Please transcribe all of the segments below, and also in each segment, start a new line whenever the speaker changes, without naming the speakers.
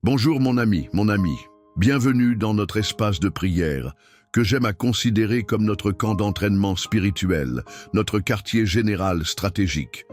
Bonjour mon ami. Bienvenue dans notre espace de prière, que j'aime à considérer comme notre camp d'entraînement spirituel, notre quartier général stratégique.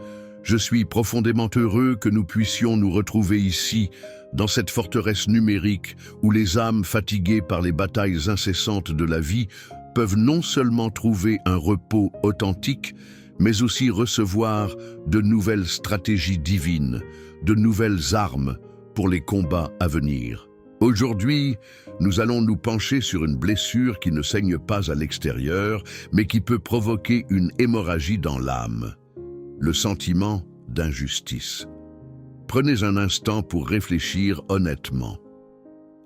Je suis profondément heureux que nous puissions nous retrouver ici, dans cette forteresse numérique où les âmes fatiguées par les batailles incessantes de la vie peuvent non seulement trouver un repos authentique, mais aussi recevoir de nouvelles stratégies divines, de nouvelles armes pour les combats à venir. Aujourd'hui, nous allons nous pencher sur une blessure qui ne saigne pas à l'extérieur, mais qui peut provoquer une hémorragie dans l'âme. Le sentiment d'injustice. Prenez un instant pour réfléchir honnêtement.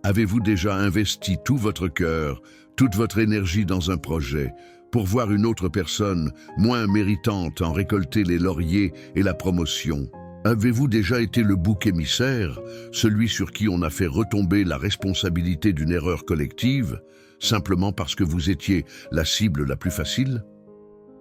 Avez-vous déjà investi tout votre cœur, toute votre énergie dans un projet, pour voir une autre personne, moins méritante, en récolter les lauriers et la promotion? Avez-vous déjà été le bouc émissaire, celui sur qui on a fait retomber la responsabilité d'une erreur collective, simplement parce que vous étiez la cible la plus facile?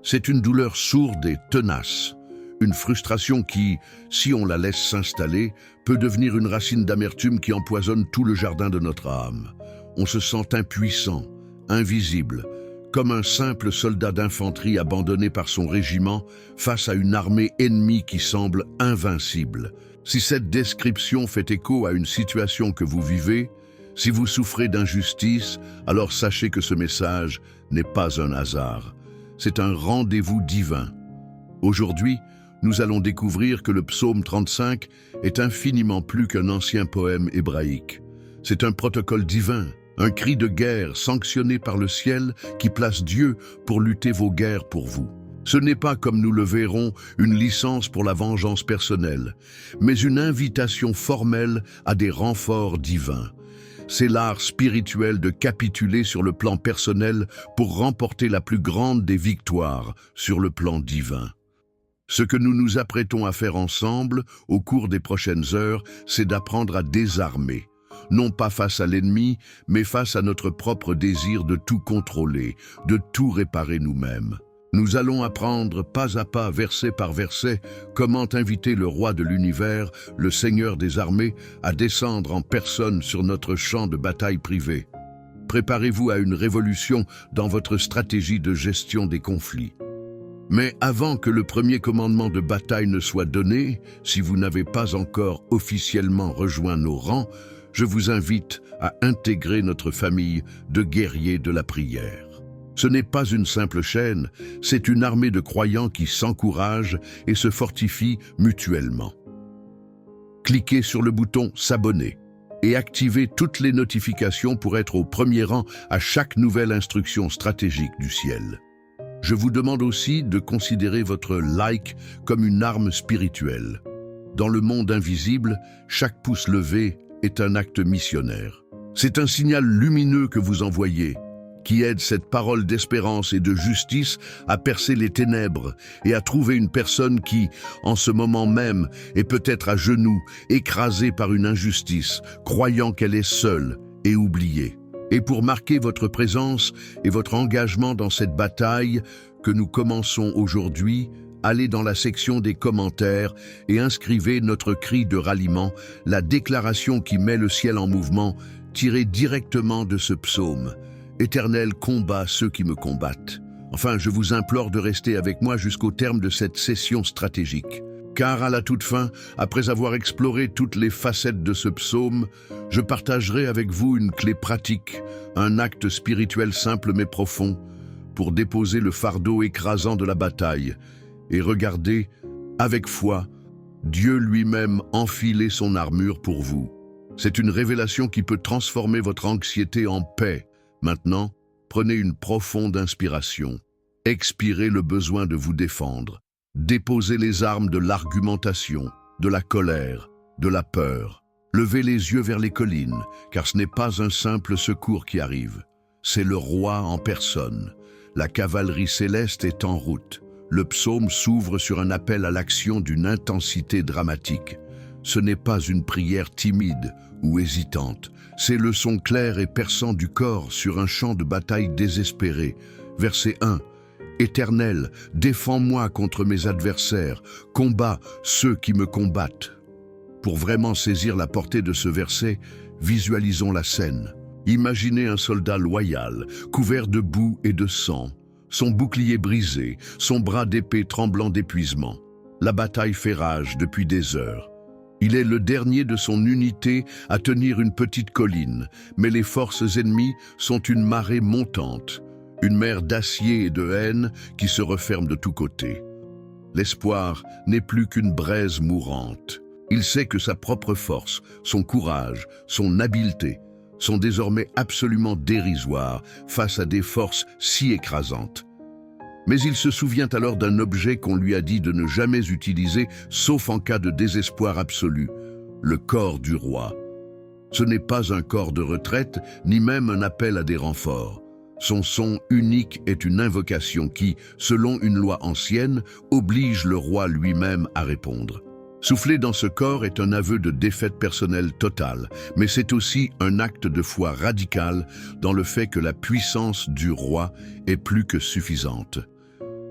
C'est une douleur sourde et tenace, une frustration qui, si on la laisse s'installer, peut devenir une racine d'amertume qui empoisonne tout le jardin de notre âme. On se sent impuissant, invisible, comme un simple soldat d'infanterie abandonné par son régiment face à une armée ennemie qui semble invincible. Si cette description fait écho à une situation que vous vivez, si vous souffrez d'injustice, alors sachez que ce message n'est pas un hasard. C'est un rendez-vous divin. Aujourd'hui, nous allons découvrir que le psaume 35 est infiniment plus qu'un ancien poème hébraïque. C'est un protocole divin, un cri de guerre sanctionné par le ciel qui place Dieu pour lutter vos guerres pour vous. Ce n'est pas, comme nous le verrons, une licence pour la vengeance personnelle, mais une invitation formelle à des renforts divins. C'est l'art spirituel de capituler sur le plan personnel pour remporter la plus grande des victoires sur le plan divin. Ce que nous nous apprêtons à faire ensemble au cours des prochaines heures, c'est d'apprendre à désarmer. Non pas face à l'ennemi, mais face à notre propre désir de tout contrôler, de tout réparer nous-mêmes. Nous allons apprendre pas à pas, verset par verset, comment inviter le roi de l'univers, le Seigneur des armées, à descendre en personne sur notre champ de bataille privé. Préparez-vous à une révolution dans votre stratégie de gestion des conflits. Mais avant que le premier commandement de bataille ne soit donné, si vous n'avez pas encore officiellement rejoint nos rangs, je vous invite à intégrer notre famille de guerriers de la prière. Ce n'est pas une simple chaîne, c'est une armée de croyants qui s'encouragent et se fortifient mutuellement. Cliquez sur le bouton « S'abonner » et activez toutes les notifications pour être au premier rang à chaque nouvelle instruction stratégique du ciel. Je vous demande aussi de considérer votre like comme une arme spirituelle. Dans le monde invisible, chaque pouce levé est un acte missionnaire. C'est un signal lumineux que vous envoyez, qui aide cette parole d'espérance et de justice à percer les ténèbres et à trouver une personne qui, en ce moment même, est peut-être à genoux, écrasée par une injustice, croyant qu'elle est seule et oubliée. Et pour marquer votre présence et votre engagement dans cette bataille que nous commençons aujourd'hui, allez dans la section des commentaires et inscrivez notre cri de ralliement, la déclaration qui met le ciel en mouvement, tirée directement de ce psaume. Éternel, combat ceux qui me combattent. Enfin, je vous implore de rester avec moi jusqu'au terme de cette session stratégique. Car à la toute fin, après avoir exploré toutes les facettes de ce psaume, je partagerai avec vous une clé pratique, un acte spirituel simple mais profond, pour déposer le fardeau écrasant de la bataille et regarder, avec foi, Dieu lui-même enfiler son armure pour vous. C'est une révélation qui peut transformer votre anxiété en paix. Maintenant, prenez une profonde inspiration. Expirez le besoin de vous défendre. Déposez les armes de l'argumentation, de la colère, de la peur. Levez les yeux vers les collines, car ce n'est pas un simple secours qui arrive. C'est le roi en personne. La cavalerie céleste est en route. Le psaume s'ouvre sur un appel à l'action d'une intensité dramatique. Ce n'est pas une prière timide ou hésitante. C'est le son clair et perçant du corps sur un champ de bataille désespéré. Verset 1. Éternel, défends-moi contre mes adversaires, combats ceux qui me combattent. Pour vraiment saisir la portée de ce verset, visualisons la scène. Imaginez un soldat loyal, couvert de boue et de sang, son bouclier brisé, son bras d'épée tremblant d'épuisement. La bataille fait rage depuis des heures. Il est le dernier de son unité à tenir une petite colline, mais les forces ennemies sont une marée montante, une mer d'acier et de haine qui se referme de tous côtés. L'espoir n'est plus qu'une braise mourante. Il sait que sa propre force, son courage, son habileté sont désormais absolument dérisoires face à des forces si écrasantes. Mais il se souvient alors d'un objet qu'on lui a dit de ne jamais utiliser sauf en cas de désespoir absolu, le corps du roi. Ce n'est pas un corps de retraite, ni même un appel à des renforts. Son son unique est une invocation qui, selon une loi ancienne, oblige le roi lui-même à répondre. Souffler dans ce corps est un aveu de défaite personnelle totale, mais c'est aussi un acte de foi radical dans le fait que la puissance du roi est plus que suffisante.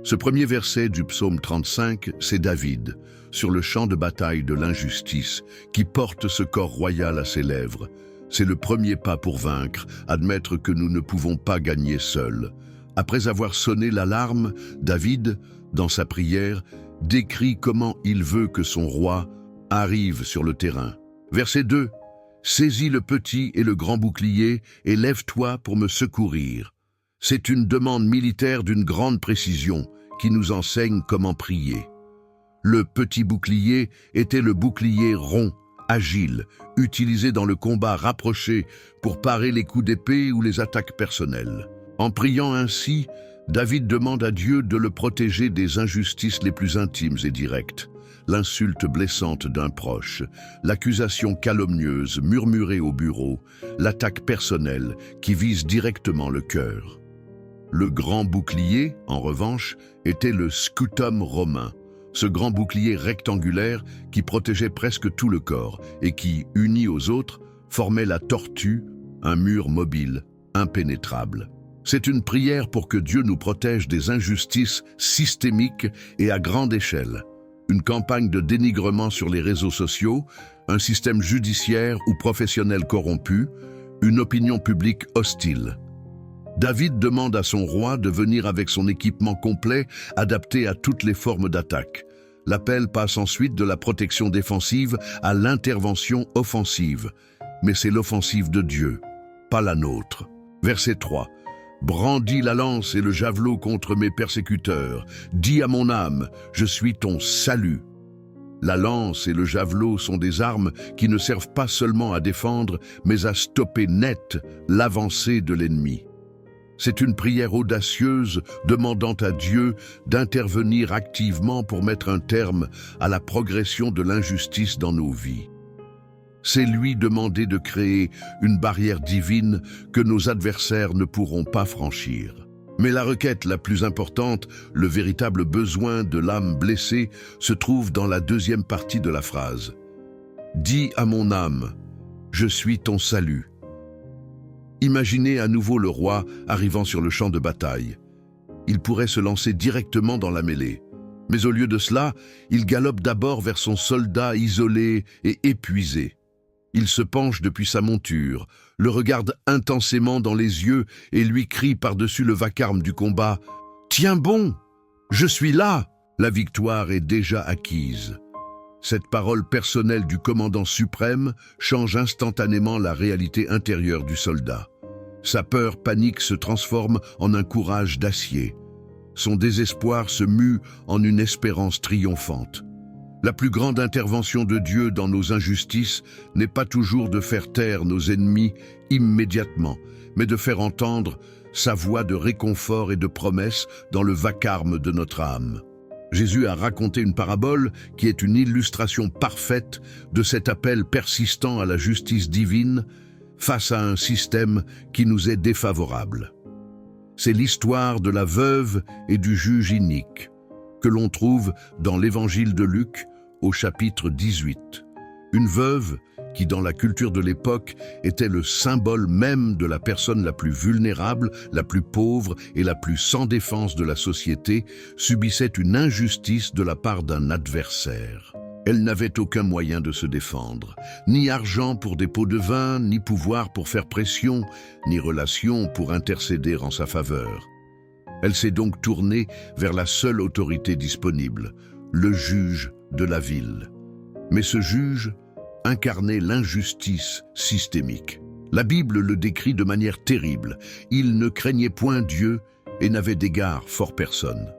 Ce premier verset du psaume 35, c'est David, sur le champ de bataille de l'injustice, qui porte ce corps royal à ses lèvres. C'est le premier pas pour vaincre, admettre que nous ne pouvons pas gagner seuls. Après avoir sonné l'alarme, David, dans sa prière, décrit comment il veut que son roi arrive sur le terrain. Verset 2. « Saisis le petit et le grand bouclier et lève-toi pour me secourir. » C'est une demande militaire d'une grande précision qui nous enseigne comment prier. Le petit bouclier était le bouclier rond, agile, utilisé dans le combat rapproché pour parer les coups d'épée ou les attaques personnelles. En priant ainsi, David demande à Dieu de le protéger des injustices les plus intimes et directes. L'insulte blessante d'un proche, l'accusation calomnieuse murmurée au bureau, l'attaque personnelle qui vise directement le cœur. Le grand bouclier, en revanche, était le scutum romain, ce grand bouclier rectangulaire qui protégeait presque tout le corps et qui, uni aux autres, formait la tortue, un mur mobile, impénétrable. C'est une prière pour que Dieu nous protège des injustices systémiques et à grande échelle. Une campagne de dénigrement sur les réseaux sociaux, un système judiciaire ou professionnel corrompu, une opinion publique hostile. David demande à son roi de venir avec son équipement complet, adapté à toutes les formes d'attaque. L'appel passe ensuite de la protection défensive à l'intervention offensive. Mais c'est l'offensive de Dieu, pas la nôtre. Verset 3. Brandis la lance et le javelot contre mes persécuteurs. Dis à mon âme, je suis ton salut. La lance et le javelot sont des armes qui ne servent pas seulement à défendre, mais à stopper net l'avancée de l'ennemi. C'est une prière audacieuse demandant à Dieu d'intervenir activement pour mettre un terme à la progression de l'injustice dans nos vies. C'est lui demander de créer une barrière divine que nos adversaires ne pourront pas franchir. Mais la requête la plus importante, le véritable besoin de l'âme blessée, se trouve dans la deuxième partie de la phrase. « Dis à mon âme, je suis ton salut. » Imaginez à nouveau le roi arrivant sur le champ de bataille. Il pourrait se lancer directement dans la mêlée. Mais au lieu de cela, il galope d'abord vers son soldat isolé et épuisé. Il se penche depuis sa monture, le regarde intensément dans les yeux et lui crie par-dessus le vacarme du combat « Tiens bon, je suis là !» La victoire est déjà acquise. Cette parole personnelle du commandant suprême change instantanément la réalité intérieure du soldat. Sa peur panique se transforme en un courage d'acier. Son désespoir se mue en une espérance triomphante. La plus grande intervention de Dieu dans nos injustices n'est pas toujours de faire taire nos ennemis immédiatement, mais de faire entendre sa voix de réconfort et de promesse dans le vacarme de notre âme. Jésus a raconté une parabole qui est une illustration parfaite de cet appel persistant à la justice divine face à un système qui nous est défavorable. C'est l'histoire de la veuve et du juge inique, que l'on trouve dans l'évangile de Luc au chapitre 18. Une veuve qui, dans la culture de l'époque, était le symbole même de la personne la plus vulnérable, la plus pauvre et la plus sans défense de la société, subissait une injustice de la part d'un adversaire. Elle n'avait aucun moyen de se défendre, ni argent pour des pots de vin, ni pouvoir pour faire pression, ni relation pour intercéder en sa faveur. Elle s'est donc tournée vers la seule autorité disponible, le juge de la ville. Mais ce juge incarnait l'injustice systémique. La Bible le décrit de manière terrible. Il ne craignait point Dieu et n'avait d'égard for personne.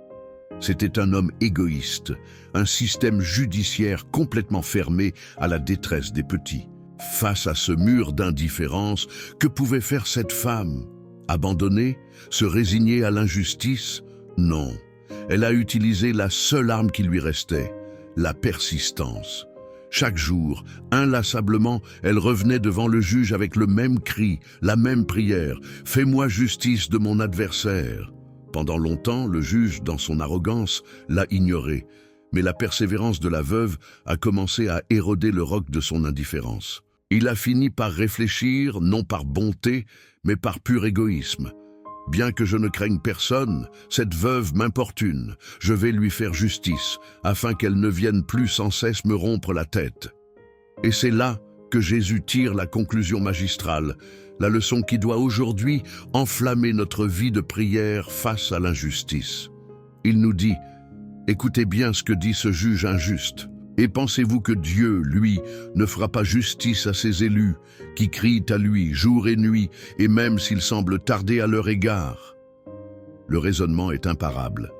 C'était un homme égoïste, un système judiciaire complètement fermé à la détresse des petits. Face à ce mur d'indifférence, que pouvait faire cette femme? Abandonner? Se résigner à l'injustice? Non. Elle a utilisé la seule arme qui lui restait, la persistance. Chaque jour, inlassablement, elle revenait devant le juge avec le même cri, la même prière. « Fais-moi justice de mon adversaire ». Pendant longtemps, le juge, dans son arrogance, l'a ignorée. Mais la persévérance de la veuve a commencé à éroder le roc de son indifférence. Il a fini par réfléchir, non par bonté, mais par pur égoïsme. Bien que je ne craigne personne, cette veuve m'importune. Je vais lui faire justice, afin qu'elle ne vienne plus sans cesse me rompre la tête. Et c'est là que Jésus tire la conclusion magistrale, la leçon qui doit aujourd'hui enflammer notre vie de prière face à l'injustice. Il nous dit, écoutez bien ce que dit ce juge injuste. Et pensez-vous que Dieu, lui, ne fera pas justice à ses élus, qui crient à lui jour et nuit, et même s'il semble tarder à leur égard? Le raisonnement est imparable.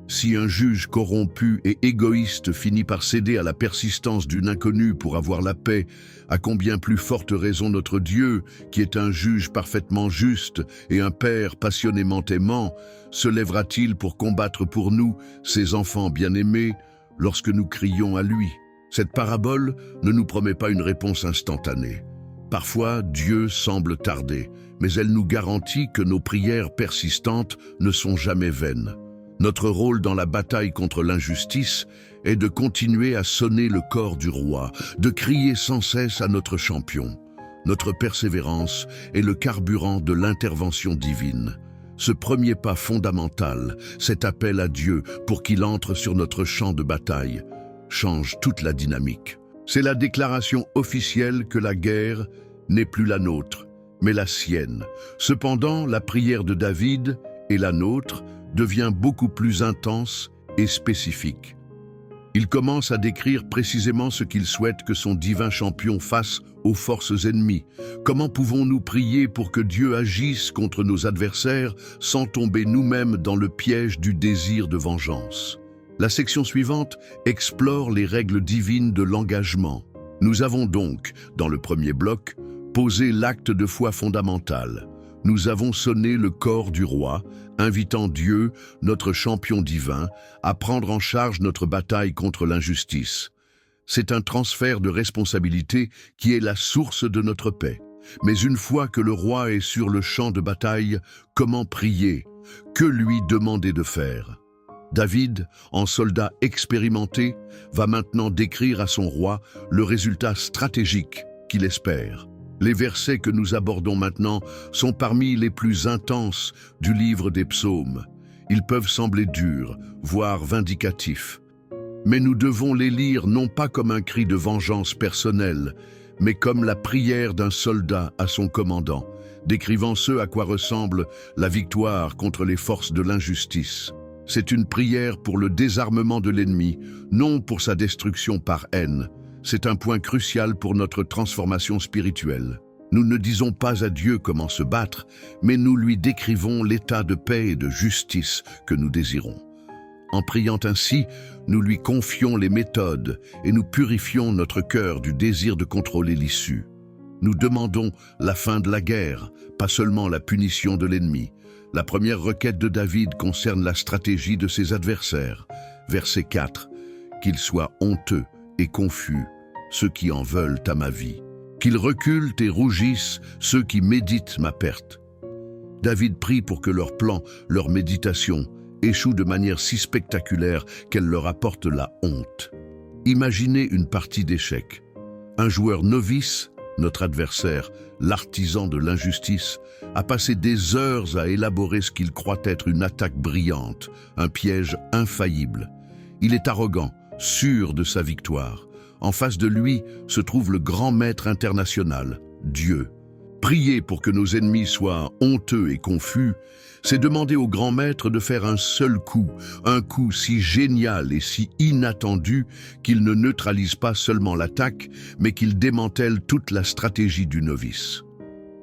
Si un juge corrompu et égoïste finit par céder à la persistance d'une inconnue pour avoir la paix, à combien plus forte raison notre Dieu, qui est un juge parfaitement juste et un Père passionnément aimant, se lèvera-t-il pour combattre pour nous, ses enfants bien-aimés, lorsque nous crions à lui? Cette parabole ne nous promet pas une réponse instantanée. Parfois, Dieu semble tarder, mais elle nous garantit que nos prières persistantes ne sont jamais vaines. Notre rôle dans la bataille contre l'injustice est de continuer à sonner le cor du roi, de crier sans cesse à notre champion. Notre persévérance est le carburant de l'intervention divine. Ce premier pas fondamental, cet appel à Dieu pour qu'il entre sur notre champ de bataille, change toute la dynamique. C'est la déclaration officielle que la guerre n'est plus la nôtre, mais la sienne. Cependant, la prière de David et la nôtre devient beaucoup plus intense et spécifique. Il commence à décrire précisément ce qu'il souhaite que son divin champion fasse aux forces ennemies. Comment pouvons-nous prier pour que Dieu agisse contre nos adversaires sans tomber nous-mêmes dans le piège du désir de vengeance? La section suivante explore les règles divines de l'engagement. Nous avons donc, dans le premier bloc, posé l'acte de foi fondamental. Nous avons sonné le cor du roi, invitant Dieu, notre champion divin, à prendre en charge notre bataille contre l'injustice. C'est un transfert de responsabilité qui est la source de notre paix. Mais une fois que le roi est sur le champ de bataille, comment prier? Que lui demander de faire? David, en soldat expérimenté, va maintenant décrire à son roi le résultat stratégique qu'il espère. Les versets que nous abordons maintenant sont parmi les plus intenses du livre des psaumes. Ils peuvent sembler durs, voire vindicatifs. Mais nous devons les lire non pas comme un cri de vengeance personnelle, mais comme la prière d'un soldat à son commandant, décrivant ce à quoi ressemble la victoire contre les forces de l'injustice. C'est une prière pour le désarmement de l'ennemi, non pour sa destruction par haine. C'est un point crucial pour notre transformation spirituelle. Nous ne disons pas à Dieu comment se battre, mais nous lui décrivons l'état de paix et de justice que nous désirons. En priant ainsi, nous lui confions les méthodes et nous purifions notre cœur du désir de contrôler l'issue. Nous demandons la fin de la guerre, pas seulement la punition de l'ennemi. La première requête de David concerne la stratégie de ses adversaires. Verset 4. « Qu'ils soient honteux et confus, ceux qui en veulent à ma vie. Qu'ils reculent et rougissent, ceux qui méditent ma perte. » David prie pour que leurs plans, leurs méditations, échouent de manière si spectaculaire qu'elle leur apporte la honte. Imaginez une partie d'échecs. Un joueur novice, notre adversaire, l'artisan de l'injustice, a passé des heures à élaborer ce qu'il croit être une attaque brillante, un piège infaillible. Il est arrogant, sûr de sa victoire. En face de lui se trouve le grand maître international, Dieu. Prier pour que nos ennemis soient honteux et confus, c'est demander au grand maître de faire un seul coup, un coup si génial et si inattendu qu'il ne neutralise pas seulement l'attaque, mais qu'il démantèle toute la stratégie du novice.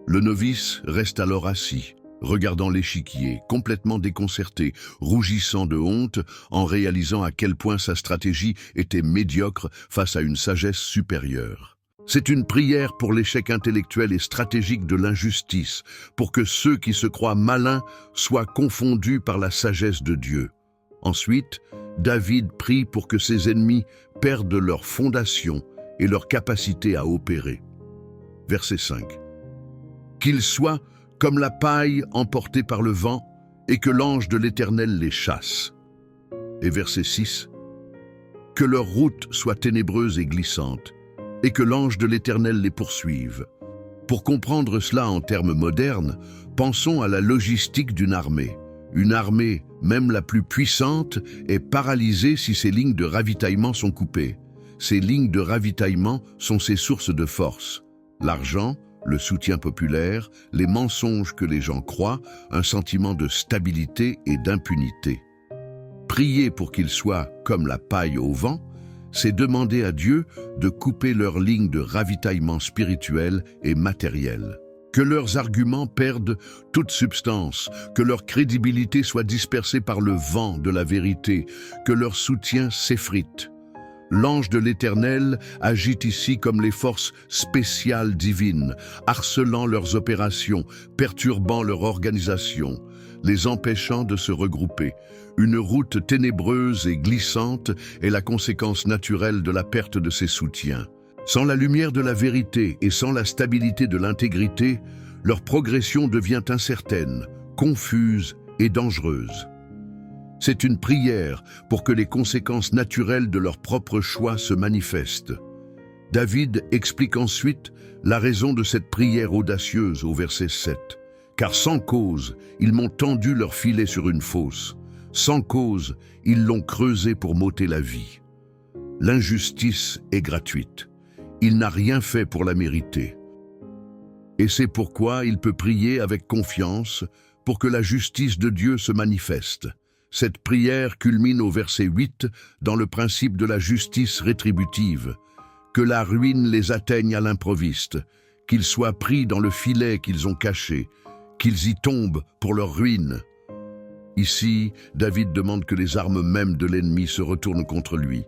Le novice reste alors assis, regardant l'échiquier, complètement déconcerté, rougissant de honte en réalisant à quel point sa stratégie était médiocre face à une sagesse supérieure. C'est une prière pour l'échec intellectuel et stratégique de l'injustice, pour que ceux qui se croient malins soient confondus par la sagesse de Dieu. Ensuite, David prie pour que ses ennemis perdent leur fondation et leur capacité à opérer. Verset 5. Qu'ils soient comme la paille emportée par le vent et que l'ange de l'Éternel les chasse. Et verset 6. Que leur route soit ténébreuse et glissante, et que l'ange de l'Éternel les poursuive. Pour comprendre cela en termes modernes, pensons à la logistique d'une armée. Une armée, même la plus puissante, est paralysée si ses lignes de ravitaillement sont coupées. Ces lignes de ravitaillement sont ses sources de force. L'argent, le soutien populaire, les mensonges que les gens croient, un sentiment de stabilité et d'impunité. Prier pour qu'ils soient comme la paille au vent, c'est demander à Dieu de couper leurs lignes de ravitaillement spirituel et matériel. Que leurs arguments perdent toute substance, que leur crédibilité soit dispersée par le vent de la vérité, que leur soutien s'effrite. L'ange de l'Éternel agit ici comme les forces spéciales divines, harcelant leurs opérations, perturbant leur organisation, les empêchant de se regrouper. Une route ténébreuse et glissante est la conséquence naturelle de la perte de ses soutiens. Sans la lumière de la vérité et sans la stabilité de l'intégrité, leur progression devient incertaine, confuse et dangereuse. C'est une prière pour que les conséquences naturelles de leur propre choix se manifestent. David explique ensuite la raison de cette prière audacieuse au verset 7. « Car sans cause, ils m'ont tendu leur filet sur une fosse. Sans cause, ils l'ont creusé pour m'ôter la vie. L'injustice est gratuite. Il n'a rien fait pour la mériter. Et c'est pourquoi il peut prier avec confiance pour que la justice de Dieu se manifeste. Cette prière culmine au verset 8 dans le principe de la justice rétributive. Que la ruine les atteigne à l'improviste, qu'ils soient pris dans le filet qu'ils ont caché, qu'ils y tombent pour leur ruine. » Ici, David demande que les armes mêmes de l'ennemi se retournent contre lui.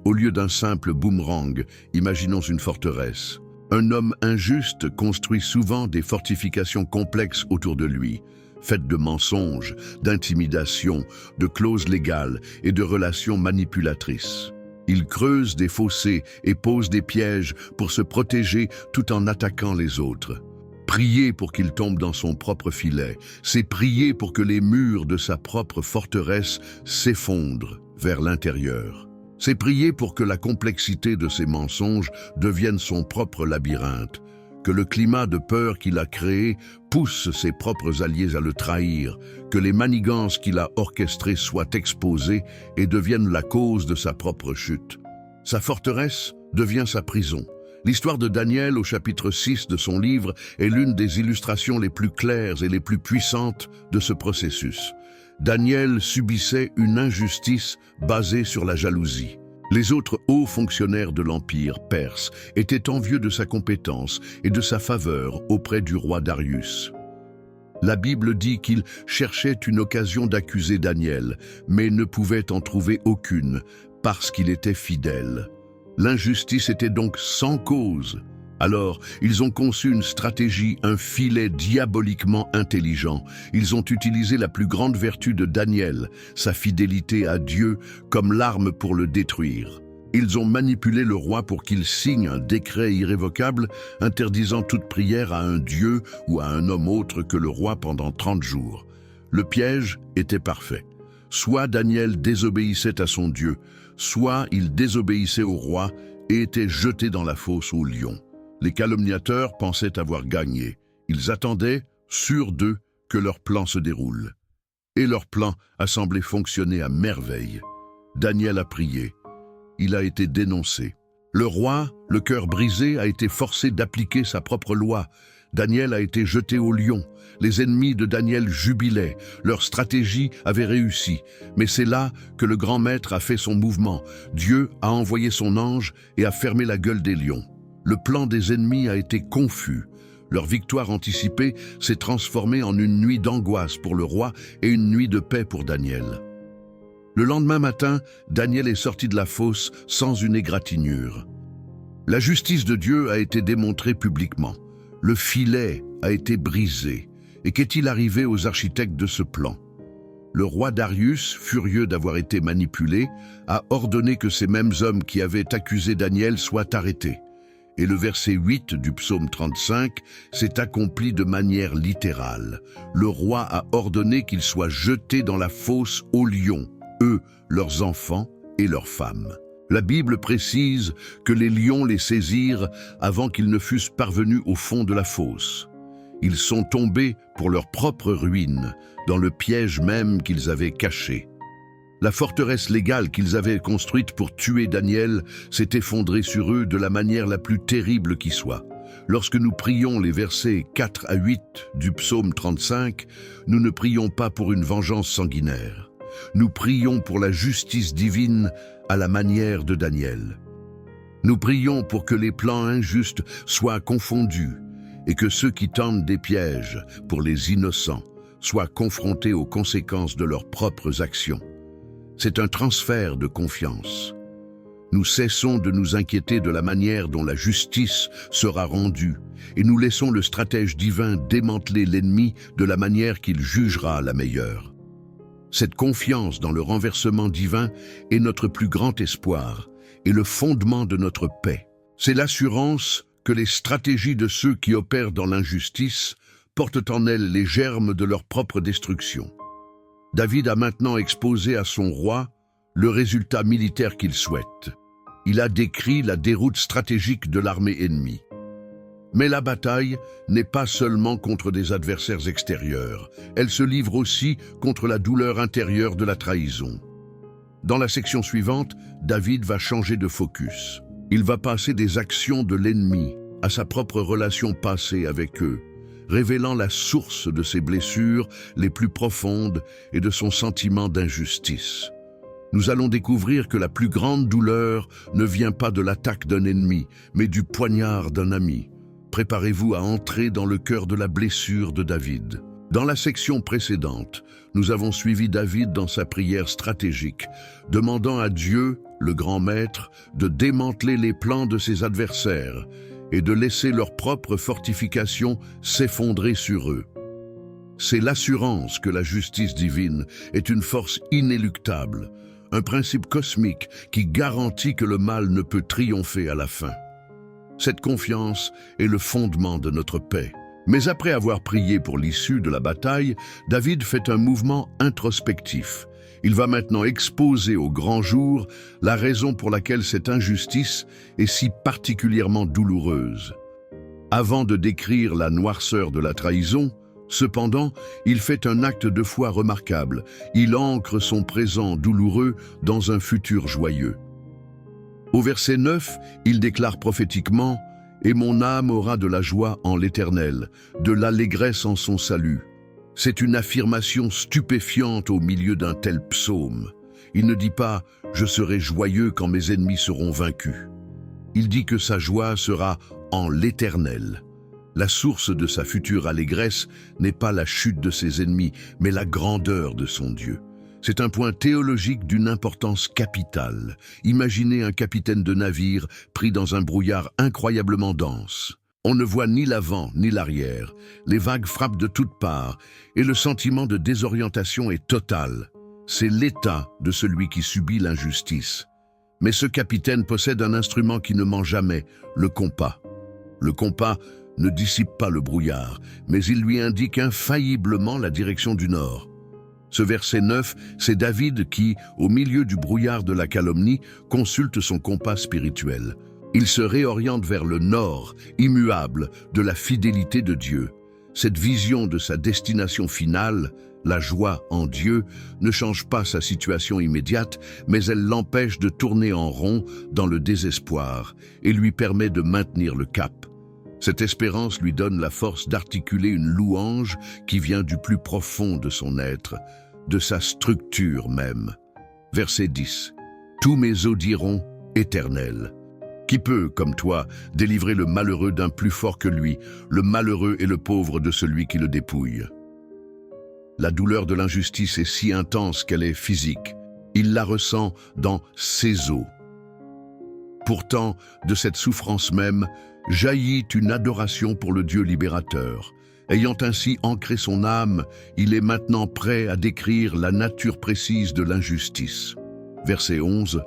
Au lieu d'un simple boomerang, imaginons une forteresse. Un homme injuste construit souvent des fortifications complexes autour de lui, faites de mensonges, d'intimidation, de clauses légales et de relations manipulatrices. Il creuse des fossés et pose des pièges pour se protéger tout en attaquant les autres. Prier pour qu'il tombe dans son propre filet, c'est prier pour que les murs de sa propre forteresse s'effondrent vers l'intérieur. C'est prier pour que la complexité de ses mensonges devienne son propre labyrinthe, que le climat de peur qu'il a créé pousse ses propres alliés à le trahir, que les manigances qu'il a orchestrées soient exposées et deviennent la cause de sa propre chute. Sa forteresse devient sa prison. L'histoire de Daniel au chapitre 6 de son livre est l'une des illustrations les plus claires et les plus puissantes de ce processus. Daniel subissait une injustice basée sur la jalousie. Les autres hauts fonctionnaires de l'Empire perse étaient envieux de sa compétence et de sa faveur auprès du roi Darius. La Bible dit qu'il cherchait une occasion d'accuser Daniel, mais ne pouvait en trouver aucune, parce qu'il était fidèle. L'injustice était donc sans cause. Alors, ils ont conçu une stratégie, un filet diaboliquement intelligent. Ils ont utilisé la plus grande vertu de Daniel, sa fidélité à Dieu, comme l'arme pour le détruire. Ils ont manipulé le roi pour qu'il signe un décret irrévocable interdisant toute prière à un dieu ou à un homme autre que le roi pendant 30 jours. Le piège était parfait. Soit Daniel désobéissait à son Dieu, soit il désobéissait au roi et était jeté dans la fosse aux lions. Les calomniateurs pensaient avoir gagné. Ils attendaient, sûrs d'eux, que leur plan se déroule. Et leur plan a semblé fonctionner à merveille. Daniel a prié. il a été dénoncé. Le roi, le cœur brisé, a été forcé d'appliquer sa propre loi. Daniel a été jeté au lion. Les ennemis de Daniel jubilaient. Leur stratégie avait réussi. Mais c'est là que le grand maître a fait son mouvement. Dieu a envoyé son ange et a fermé la gueule des lions. Le plan des ennemis a été confus. Leur victoire anticipée s'est transformée en une nuit d'angoisse pour le roi et une nuit de paix pour Daniel. Le lendemain matin, Daniel est sorti de la fosse sans une égratignure. La justice de Dieu a été démontrée publiquement. Le filet a été brisé. Et qu'est-il arrivé aux architectes de ce plan? Le roi Darius, furieux d'avoir été manipulé, a ordonné que ces mêmes hommes qui avaient accusé Daniel soient arrêtés. Et le verset 8 du psaume 35 s'est accompli de manière littérale. Le roi a ordonné qu'ils soient jetés dans la fosse aux lions, eux, leurs enfants et leurs femmes. La Bible précise que les lions les saisirent avant qu'ils ne fussent parvenus au fond de la fosse. Ils sont tombés pour leur propre ruine, dans le piège même qu'ils avaient caché. La forteresse légale qu'ils avaient construite pour tuer Daniel s'est effondrée sur eux de la manière la plus terrible qui soit. Lorsque nous prions les versets 4 à 8 du psaume 35, nous ne prions pas pour une vengeance sanguinaire. Nous prions pour la justice divine à la manière de Daniel. Nous prions pour que les plans injustes soient confondus et que ceux qui tentent des pièges pour les innocents soient confrontés aux conséquences de leurs propres actions. C'est un transfert de confiance. Nous cessons de nous inquiéter de la manière dont la justice sera rendue et nous laissons le stratège divin démanteler l'ennemi de la manière qu'il jugera la meilleure. Cette confiance dans le renversement divin est notre plus grand espoir et le fondement de notre paix. C'est l'assurance que les stratégies de ceux qui opèrent dans l'injustice portent en elles les germes de leur propre destruction. David a maintenant exposé à son roi le résultat militaire qu'il souhaite. Il a décrit la déroute stratégique de l'armée ennemie. Mais la bataille n'est pas seulement contre des adversaires extérieurs, elle se livre aussi contre la douleur intérieure de la trahison. Dans la section suivante, David va changer de focus. Il va passer des actions de l'ennemi à sa propre relation passée avec eux, révélant la source de ses blessures les plus profondes et de son sentiment d'injustice. Nous allons découvrir que la plus grande douleur ne vient pas de l'attaque d'un ennemi, mais du poignard d'un ami. Préparez-vous à entrer dans le cœur de la blessure de David. Dans la section précédente, nous avons suivi David dans sa prière stratégique, demandant à Dieu, le grand maître, de démanteler les plans de ses adversaires et de laisser leurs propres fortifications s'effondrer sur eux. C'est l'assurance que la justice divine est une force inéluctable, un principe cosmique qui garantit que le mal ne peut triompher à la fin. Cette confiance est le fondement de notre paix. Mais après avoir prié pour l'issue de la bataille, David fait un mouvement introspectif. Il va maintenant exposer au grand jour la raison pour laquelle cette injustice est si particulièrement douloureuse. Avant de décrire la noirceur de la trahison, cependant, il fait un acte de foi remarquable. Il ancre son présent douloureux dans un futur joyeux. Au verset 9, il déclare prophétiquement « Et mon âme aura de la joie en l'Éternel, de l'allégresse en son salut ». C'est une affirmation stupéfiante au milieu d'un tel psaume. Il ne dit pas « Je serai joyeux quand mes ennemis seront vaincus ». Il dit que sa joie sera en l'Éternel. La source de sa future allégresse n'est pas la chute de ses ennemis, mais la grandeur de son Dieu. C'est un point théologique d'une importance capitale. Imaginez un capitaine de navire pris dans un brouillard incroyablement dense. On ne voit ni l'avant ni l'arrière. Les vagues frappent de toutes parts et le sentiment de désorientation est total. C'est l'état de celui qui subit l'injustice. Mais ce capitaine possède un instrument qui ne ment jamais, le compas. Le compas ne dissipe pas le brouillard, mais il lui indique infailliblement la direction du nord. Ce verset 9, c'est David qui, au milieu du brouillard de la calomnie, consulte son compas spirituel. Il se réoriente vers le nord, immuable, de la fidélité de Dieu. Cette vision de sa destination finale, la joie en Dieu, ne change pas sa situation immédiate, mais elle l'empêche de tourner en rond dans le désespoir et lui permet de maintenir le cap. Cette espérance lui donne la force d'articuler une louange qui vient du plus profond de son être, de sa structure même. Verset 10. Tous mes os diront « Éternel ». Qui peut, comme toi, délivrer le malheureux d'un plus fort que lui, le malheureux et le pauvre de celui qui le dépouille? La douleur de l'injustice est si intense qu'elle est physique. Il la ressent dans ses os. Pourtant, de cette souffrance même, jaillit une adoration pour le Dieu libérateur. Ayant ainsi ancré son âme, il est maintenant prêt à décrire la nature précise de l'injustice. Verset 11.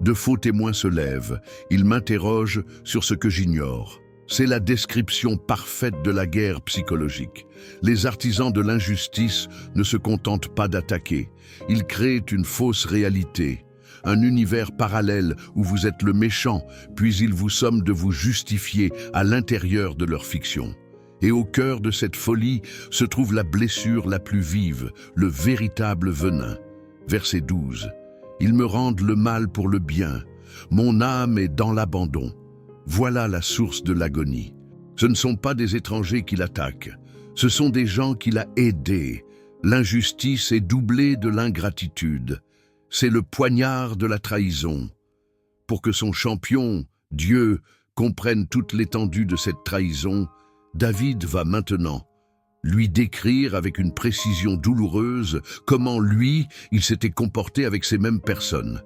De faux témoins se lèvent, ils m'interrogent sur ce que j'ignore. C'est la description parfaite de la guerre psychologique. Les artisans de l'injustice ne se contentent pas d'attaquer. Ils créent une fausse réalité, un univers parallèle où vous êtes le méchant, puis ils vous somment de vous justifier à l'intérieur de leur fiction. Et au cœur de cette folie se trouve la blessure la plus vive, le véritable venin. Verset 12. Ils me rendent le mal pour le bien. Mon âme est dans l'abandon. Voilà la source de l'agonie. Ce ne sont pas des étrangers qui l'attaquent. Ce sont des gens qu'il a aidés. L'injustice est doublée de l'ingratitude. C'est le poignard de la trahison. Pour que son champion, Dieu, comprenne toute l'étendue de cette trahison, David va maintenant lui décrire avec une précision douloureuse comment lui, il s'était comporté avec ces mêmes personnes.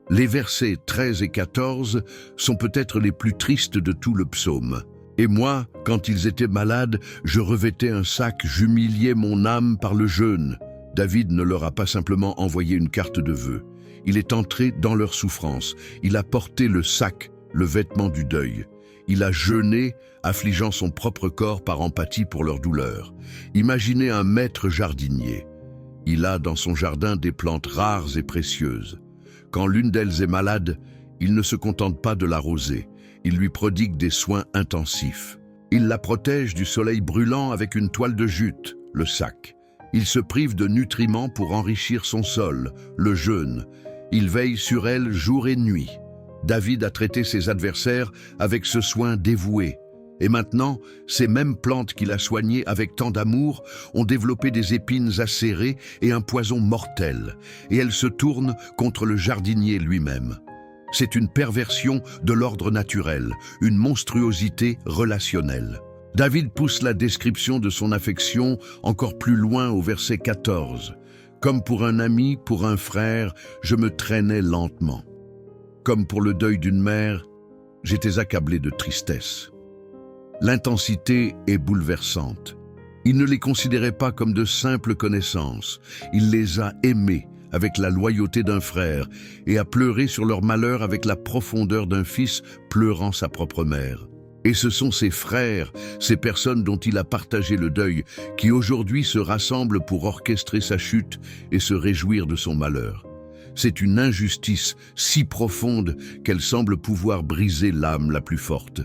Les versets 13 et 14 sont peut-être les plus tristes de tout le psaume. « Et moi, quand ils étaient malades, je revêtais un sac, j'humiliais mon âme par le jeûne. » David ne leur a pas simplement envoyé une carte de vœux. Il est entré dans leur souffrance. Il a porté le sac, le vêtement du deuil. Il a jeûné, affligeant son propre corps par empathie pour leur douleur. Imaginez un maître jardinier. Il a dans son jardin des plantes rares et précieuses. Quand l'une d'elles est malade, il ne se contente pas de l'arroser. Il lui prodigue des soins intensifs. Il la protège du soleil brûlant avec une toile de jute, le sac. Il se prive de nutriments pour enrichir son sol, le jeûne. Il veille sur elle jour et nuit. David a traité ses adversaires avec ce soin dévoué. Et maintenant, ces mêmes plantes qu'il a soignées avec tant d'amour ont développé des épines acérées et un poison mortel, et elles se tournent contre le jardinier lui-même. C'est une perversion de l'ordre naturel, une monstruosité relationnelle. David pousse la description de son affection encore plus loin au verset 14. « Comme pour un ami, pour un frère, je me traînais lentement. Comme pour le deuil d'une mère, j'étais accablé de tristesse. » L'intensité est bouleversante. Il ne les considérait pas comme de simples connaissances. Il les a aimés avec la loyauté d'un frère et a pleuré sur leur malheur avec la profondeur d'un fils pleurant sa propre mère. Et ce sont ces frères, ces personnes dont il a partagé le deuil, qui aujourd'hui se rassemblent pour orchestrer sa chute et se réjouir de son malheur. C'est une injustice si profonde qu'elle semble pouvoir briser l'âme la plus forte.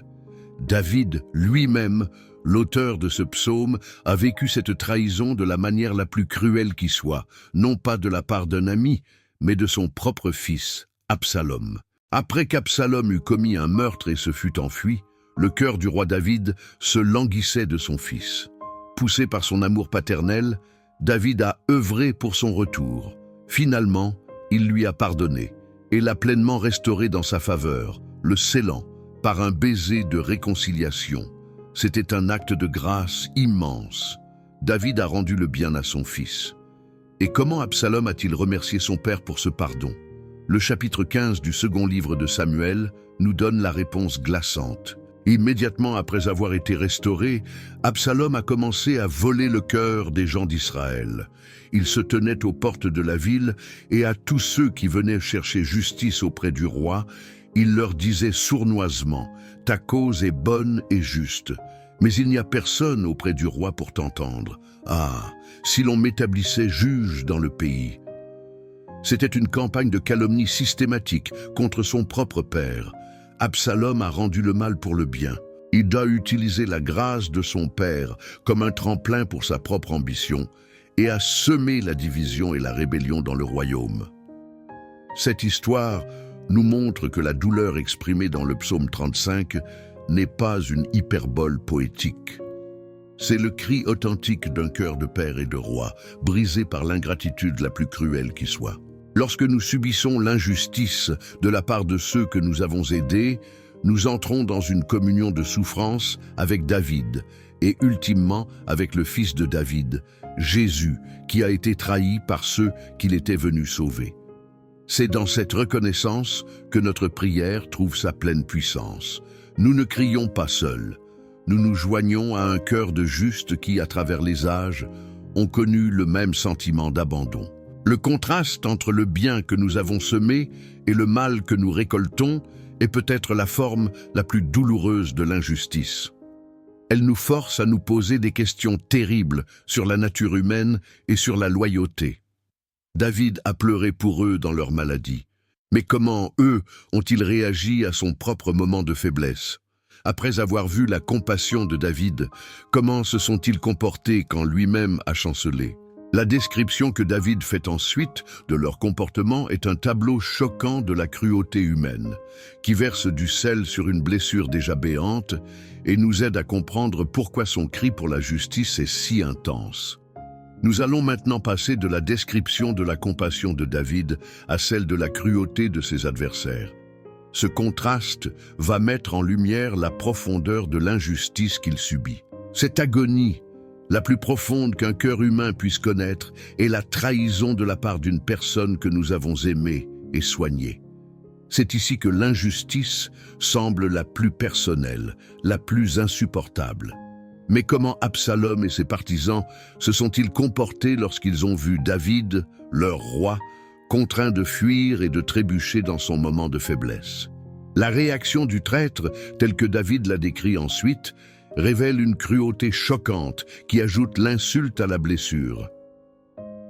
David, lui-même, l'auteur de ce psaume, a vécu cette trahison de la manière la plus cruelle qui soit, non pas de la part d'un ami, mais de son propre fils, Absalom. Après qu'Absalom eut commis un meurtre et se fut enfui, le cœur du roi David se languissait de son fils. Poussé par son amour paternel, David a œuvré pour son retour. Finalement, il lui a pardonné et l'a pleinement restauré dans sa faveur, le scellant par un baiser de réconciliation. C'était un acte de grâce immense. David a rendu le bien à son fils. Et comment Absalom a-t-il remercié son père pour ce pardon? Le chapitre 15 du second livre de Samuel nous donne la réponse glaçante. Immédiatement après avoir été restauré, Absalom a commencé à voler le cœur des gens d'Israël. Il se tenait aux portes de la ville et à tous ceux qui venaient chercher justice auprès du roi, il leur disait sournoisement « Ta cause est bonne et juste, mais il n'y a personne auprès du roi pour t'entendre. Ah, si l'on m'établissait juge dans le pays !» C'était une campagne de calomnie systématique contre son propre père. Absalom a rendu le mal pour le bien. Il doit utiliser la grâce de son Père comme un tremplin pour sa propre ambition et a semé la division et la rébellion dans le royaume. Cette histoire nous montre que la douleur exprimée dans le psaume 35 n'est pas une hyperbole poétique. C'est le cri authentique d'un cœur de père et de roi, brisé par l'ingratitude la plus cruelle qui soit. Lorsque nous subissons l'injustice de la part de ceux que nous avons aidés, nous entrons dans une communion de souffrance avec David et ultimement avec le fils de David, Jésus, qui a été trahi par ceux qu'il était venu sauver. C'est dans cette reconnaissance que notre prière trouve sa pleine puissance. Nous ne crions pas seuls. Nous nous joignons à un cœur de justes qui, à travers les âges, ont connu le même sentiment d'abandon. Le contraste entre le bien que nous avons semé et le mal que nous récoltons est peut-être la forme la plus douloureuse de l'injustice. Elle nous force à nous poser des questions terribles sur la nature humaine et sur la loyauté. David a pleuré pour eux dans leur maladie. Mais comment, eux, ont-ils réagi à son propre moment de faiblesse? Après avoir vu la compassion de David, comment se sont-ils comportés quand lui-même a chancelé? La description que David fait ensuite de leur comportement est un tableau choquant de la cruauté humaine, qui verse du sel sur une blessure déjà béante et nous aide à comprendre pourquoi son cri pour la justice est si intense. Nous allons maintenant passer de la description de la compassion de David à celle de la cruauté de ses adversaires. Ce contraste va mettre en lumière la profondeur de l'injustice qu'il subit. Cette agonie, la plus profonde qu'un cœur humain puisse connaître, est la trahison de la part d'une personne que nous avons aimée et soignée. C'est ici que l'injustice semble la plus personnelle, la plus insupportable. Mais comment Absalom et ses partisans se sont-ils comportés lorsqu'ils ont vu David, leur roi, contraint de fuir et de trébucher dans son moment de faiblesse? La réaction du traître, telle que David l'a décrit ensuite, révèle une cruauté choquante qui ajoute l'insulte à la blessure.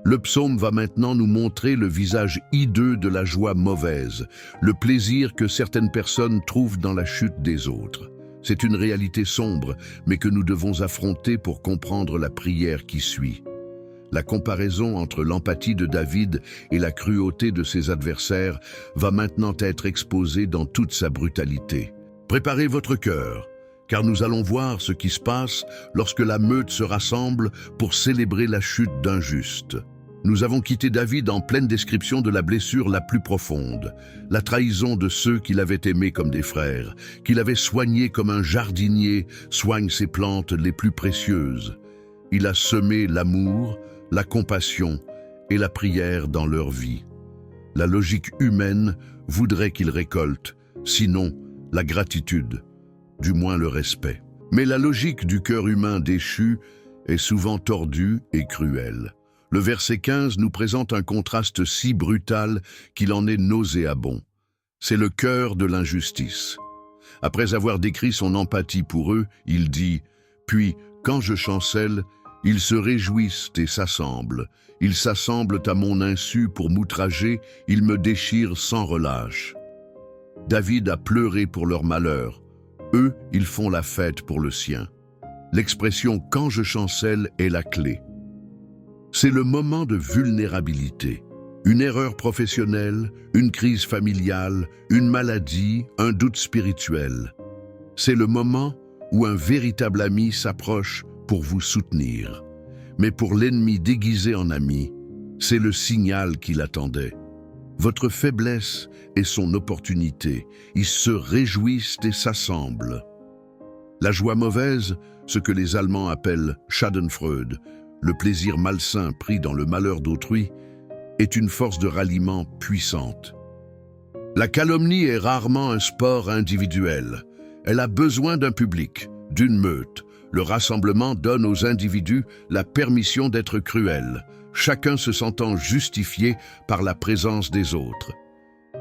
Le psaume va maintenant nous montrer le visage hideux de la joie mauvaise, le plaisir que certaines personnes trouvent dans la chute des autres. C'est une réalité sombre, mais que nous devons affronter pour comprendre la prière qui suit. La comparaison entre l'empathie de David et la cruauté de ses adversaires va maintenant être exposée dans toute sa brutalité. Préparez votre cœur, car nous allons voir ce qui se passe lorsque la meute se rassemble pour célébrer la chute d'un juste. Nous avons quitté David en pleine description de la blessure la plus profonde, la trahison de ceux qu'il avait aimés comme des frères, qu'il avait soignés comme un jardinier soigne ses plantes les plus précieuses. Il a semé l'amour, la compassion et la prière dans leur vie. La logique humaine voudrait qu'il récolte, sinon la gratitude, du moins le respect. Mais la logique du cœur humain déchu est souvent tordue et cruelle. Le verset 15 nous présente un contraste si brutal qu'il en est nauséabond. C'est le cœur de l'injustice. Après avoir décrit son empathie pour eux, il dit « Puis, quand je chancelle, ils se réjouissent et s'assemblent. Ils s'assemblent à mon insu pour m'outrager, ils me déchirent sans relâche. » David a pleuré pour leur malheur. Eux, ils font la fête pour le sien. L'expression « quand je chancelle » est la clé. C'est le moment de vulnérabilité. Une erreur professionnelle, une crise familiale, une maladie, un doute spirituel. C'est le moment où un véritable ami s'approche pour vous soutenir. Mais pour l'ennemi déguisé en ami, c'est le signal qu'il attendait. Votre faiblesse est son opportunité. Ils se réjouissent et s'assemblent. La joie mauvaise, ce que les Allemands appellent Schadenfreude, le plaisir malsain pris dans le malheur d'autrui, est une force de ralliement puissante. La calomnie est rarement un sport individuel. Elle a besoin d'un public, d'une meute. Le rassemblement donne aux individus la permission d'être cruels, chacun se sentant justifié par la présence des autres.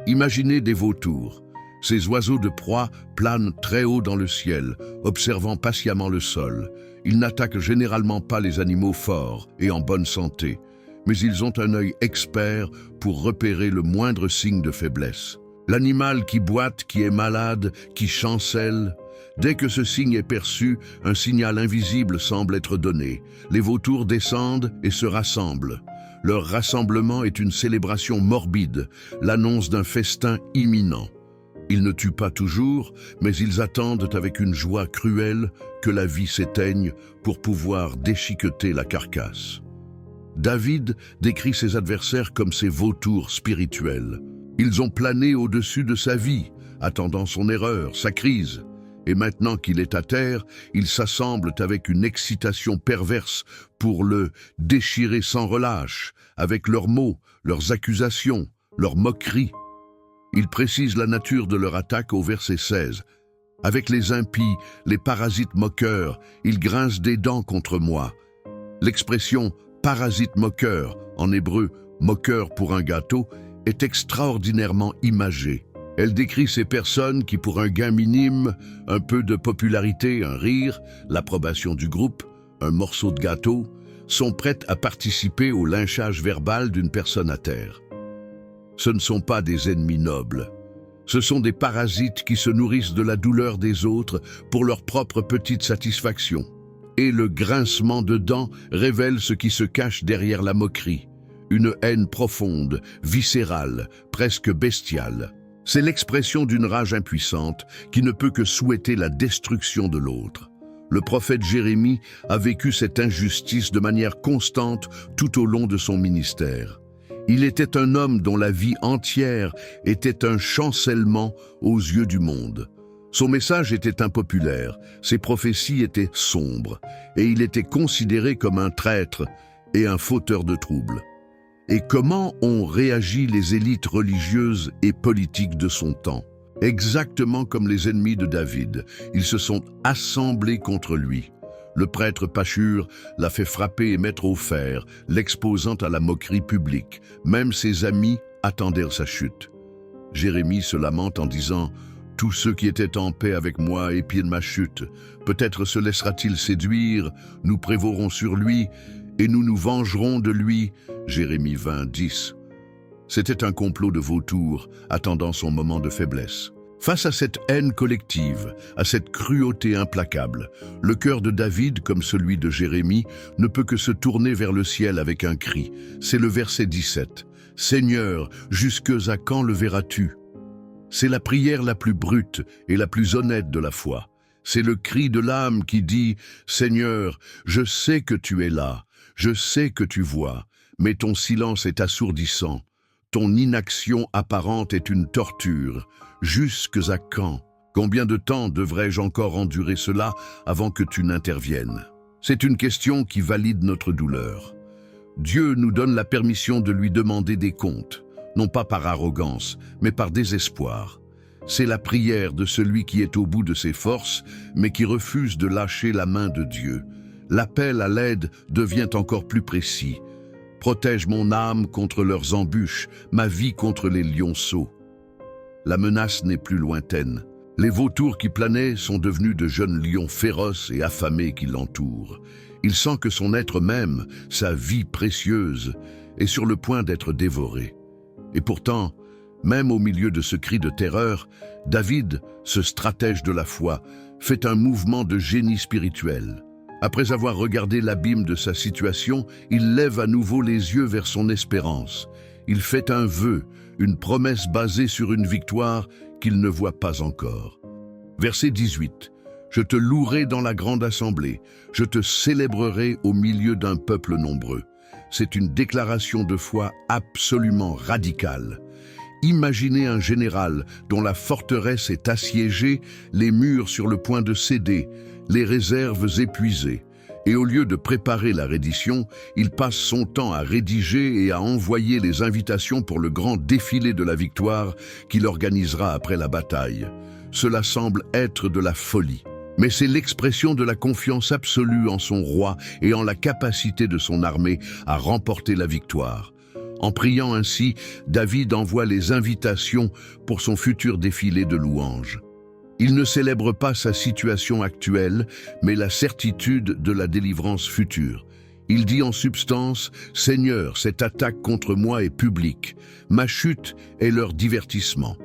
Imaginez des vautours. Ces oiseaux de proie planent très haut dans le ciel, observant patiemment le sol. Ils n'attaquent généralement pas les animaux forts et en bonne santé, mais ils ont un œil expert pour repérer le moindre signe de faiblesse. L'animal qui boite, qui est malade, qui chancelle, Dès que ce signe est perçu, un signal invisible semble être donné. Les vautours descendent et se rassemblent. Leur rassemblement est une célébration morbide, l'annonce d'un festin imminent. Ils ne tuent pas toujours, mais ils attendent avec une joie cruelle que la vie s'éteigne pour pouvoir déchiqueter la carcasse. David décrit ses adversaires comme ses vautours spirituels. Ils ont plané au-dessus de sa vie, attendant son erreur, sa crise. Et maintenant qu'il est à terre, ils s'assemblent avec une excitation perverse pour le déchirer sans relâche, avec leurs mots, leurs accusations, leurs moqueries. Ils précisent la nature de leur attaque au verset 16. « Avec les impies, les parasites moqueurs, ils grincent des dents contre moi. » L'expression « parasite moqueur », en hébreu « moqueur pour un gâteau », est extraordinairement imagée. Elle décrit ces personnes qui, pour un gain minime, un peu de popularité, un rire, l'approbation du groupe, un morceau de gâteau, sont prêtes à participer au lynchage verbal d'une personne à terre. Ce ne sont pas des ennemis nobles. Ce sont des parasites qui se nourrissent de la douleur des autres pour leur propre petite satisfaction. Et le grincement de dents révèle ce qui se cache derrière la moquerie. Une haine profonde, viscérale, presque bestiale. C'est l'expression d'une rage impuissante qui ne peut que souhaiter la destruction de l'autre. Le prophète Jérémie a vécu cette injustice de manière constante tout au long de son ministère. Il était un homme dont la vie entière était un chancellement aux yeux du monde. Son message était impopulaire, ses prophéties étaient sombres, et il était considéré comme un traître et un fauteur de troubles. Et comment ont réagi les élites religieuses et politiques de son temps? Exactement comme les ennemis de David, ils se sont assemblés contre lui. Le prêtre Pashur l'a fait frapper et mettre au fer, l'exposant à la moquerie publique. Même ses amis attendèrent sa chute. Jérémie se lamente en disant « Tous ceux qui étaient en paix avec moi épient ma chute. Peut-être se laissera-t-il séduire, nous prévaurons sur lui, et nous nous vengerons de lui. » Jérémie 20, 10. C'était un complot de vautours, attendant son moment de faiblesse. Face à cette haine collective, à cette cruauté implacable, le cœur de David, comme celui de Jérémie, ne peut que se tourner vers le ciel avec un cri. C'est le verset 17. « Seigneur, jusque à quand le verras-tu » C'est la prière la plus brute et la plus honnête de la foi. C'est le cri de l'âme qui dit « Seigneur, je sais que tu es là, je sais que tu vois, mais ton silence est assourdissant. Ton inaction apparente est une torture. Jusque à quand? Combien de temps devrais-je encore endurer cela avant que tu n'interviennes » C'est une question qui valide notre douleur. Dieu nous donne la permission de lui demander des comptes, non pas par arrogance, mais par désespoir. C'est la prière de celui qui est au bout de ses forces, mais qui refuse de lâcher la main de Dieu. L'appel à l'aide devient encore plus précis. Protège mon âme contre leurs embûches, ma vie contre les lionceaux. La menace n'est plus lointaine. Les vautours qui planaient sont devenus de jeunes lions féroces et affamés qui l'entourent. Il sent que son être même, sa vie précieuse, est sur le point d'être dévoré. Et pourtant, même au milieu de ce cri de terreur, David, ce stratège de la foi, fait un mouvement de génie spirituel. Après avoir regardé l'abîme de sa situation, il lève à nouveau les yeux vers son espérance. Il fait un vœu, une promesse basée sur une victoire qu'il ne voit pas encore. Verset 18. « Je te louerai dans la grande assemblée, je te célébrerai au milieu d'un peuple nombreux. » C'est une déclaration de foi absolument radicale. Imaginez un général dont la forteresse est assiégée, les murs sur le point de céder, les réserves épuisées. Et au lieu de préparer la reddition, il passe son temps à rédiger et à envoyer les invitations pour le grand défilé de la victoire qu'il organisera après la bataille. Cela semble être de la folie. Mais c'est l'expression de la confiance absolue en son roi et en la capacité de son armée à remporter la victoire. En priant ainsi, David envoie les invitations pour son futur défilé de louanges. Il ne célèbre pas sa situation actuelle, mais la certitude de la délivrance future. Il dit en substance « Seigneur, cette attaque contre moi est publique. Ma chute est leur divertissement.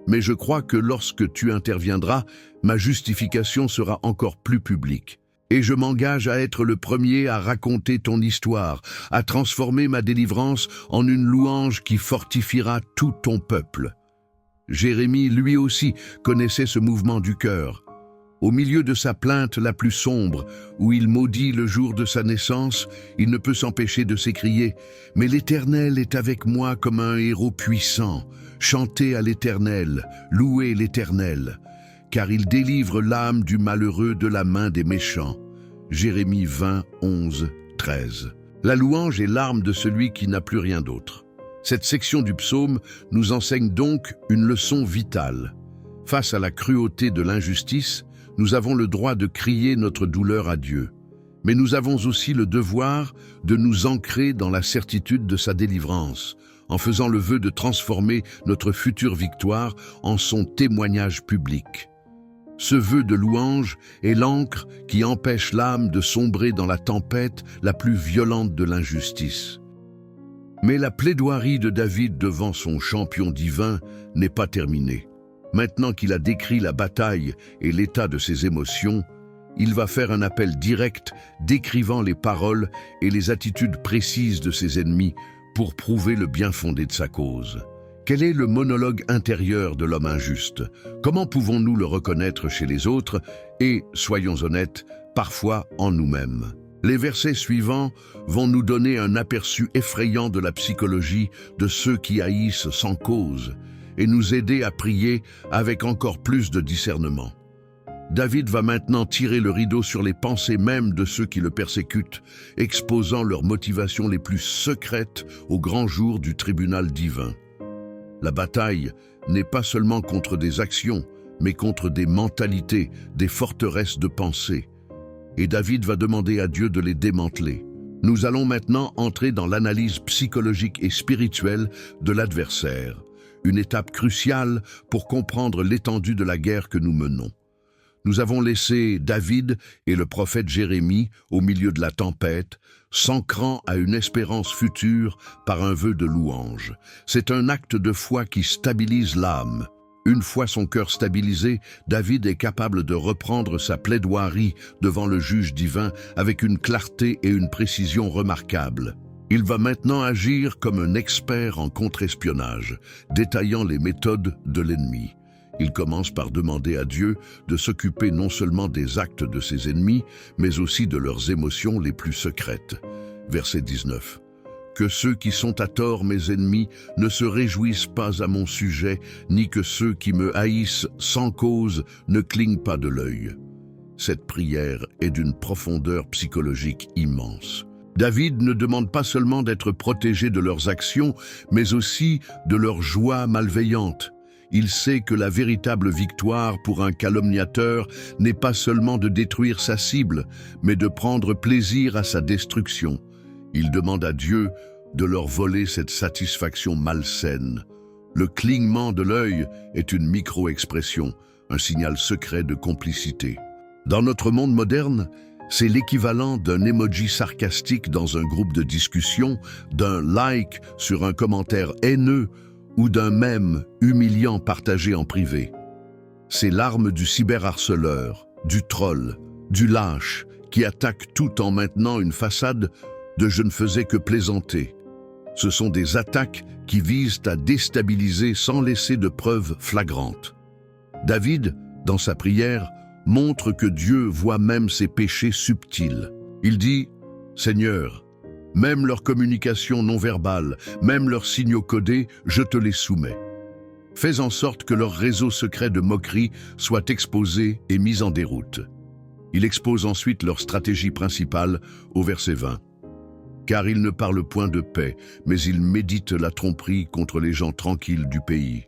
Mais je crois que lorsque tu interviendras, ma justification sera encore plus publique. Et je m'engage à être le premier à raconter ton histoire, à transformer ma délivrance en une louange qui fortifiera tout ton peuple. » Jérémie, lui aussi, connaissait ce mouvement du cœur. Au milieu de sa plainte la plus sombre, où il maudit le jour de sa naissance, il ne peut s'empêcher de s'écrier « Mais l'Éternel est avec moi comme un héros puissant. Chantez à l'Éternel, louez l'Éternel. Car il délivre l'âme du malheureux de la main des méchants. » Jérémie 20, 11, 13. La louange est l'arme de celui qui n'a plus rien d'autre. Cette section du psaume nous enseigne donc une leçon vitale. Face à la cruauté de l'injustice, nous avons le droit de crier notre douleur à Dieu. Mais nous avons aussi le devoir de nous ancrer dans la certitude de sa délivrance, en faisant le vœu de transformer notre future victoire en son témoignage public. Ce vœu de louange est l'ancre qui empêche l'âme de sombrer dans la tempête la plus violente de l'injustice. Mais la plaidoirie de David devant son champion divin n'est pas terminée. Maintenant qu'il a décrit la bataille et l'état de ses émotions, il va faire un appel direct décrivant les paroles et les attitudes précises de ses ennemis pour prouver le bien fondé de sa cause. Quel est le monologue intérieur de l'homme injuste? Comment pouvons-nous le reconnaître chez les autres et, soyons honnêtes, parfois en nous-mêmes? Les versets suivants vont nous donner un aperçu effrayant de la psychologie de ceux qui haïssent sans cause et nous aider à prier avec encore plus de discernement. David va maintenant tirer le rideau sur les pensées mêmes de ceux qui le persécutent, exposant leurs motivations les plus secrètes au grand jour du tribunal divin. La bataille n'est pas seulement contre des actions, mais contre des mentalités, des forteresses de pensée. Et David va demander à Dieu de les démanteler. Nous allons maintenant entrer dans l'analyse psychologique et spirituelle de l'adversaire, une étape cruciale pour comprendre l'étendue de la guerre que nous menons. Nous avons laissé David et le prophète Jérémie au milieu de la tempête, s'ancrant à une espérance future par un vœu de louange. C'est un acte de foi qui stabilise l'âme. Une fois son cœur stabilisé, David est capable de reprendre sa plaidoirie devant le juge divin avec une clarté et une précision remarquables. Il va maintenant agir comme un expert en contre-espionnage, détaillant les méthodes de l'ennemi. Il commence par demander à Dieu de s'occuper non seulement des actes de ses ennemis, mais aussi de leurs émotions les plus secrètes. Verset 19. « Que ceux qui sont à tort mes ennemis ne se réjouissent pas à mon sujet, ni que ceux qui me haïssent sans cause ne clignent pas de l'œil. » Cette prière est d'une profondeur psychologique immense. David ne demande pas seulement d'être protégé de leurs actions, mais aussi de leur joie malveillante. Il sait que la véritable victoire pour un calomniateur n'est pas seulement de détruire sa cible, mais de prendre plaisir à sa destruction. Il demande à Dieu de leur voler cette satisfaction malsaine. Le clignement de l'œil est une micro-expression, un signal secret de complicité. Dans notre monde moderne, c'est l'équivalent d'un emoji sarcastique dans un groupe de discussion, d'un like sur un commentaire haineux ou d'un mème humiliant partagé en privé. C'est l'arme du cyberharceleur, du troll, du lâche, qui attaque tout en maintenant une façade de « je ne faisais que plaisanter ». Ce sont des attaques qui visent à déstabiliser sans laisser de preuves flagrantes. David, dans sa prière, montre que Dieu voit même ses péchés subtils. Il dit « Seigneur, même leurs communications non verbales, même leurs signaux codés, je te les soumets. Fais en sorte que leur réseau secret de moquerie soit exposé et mis en déroute. » Il expose ensuite leur stratégie principale au verset 20. « Car ils ne parlent point de paix, mais ils méditent la tromperie contre les gens tranquilles du pays. »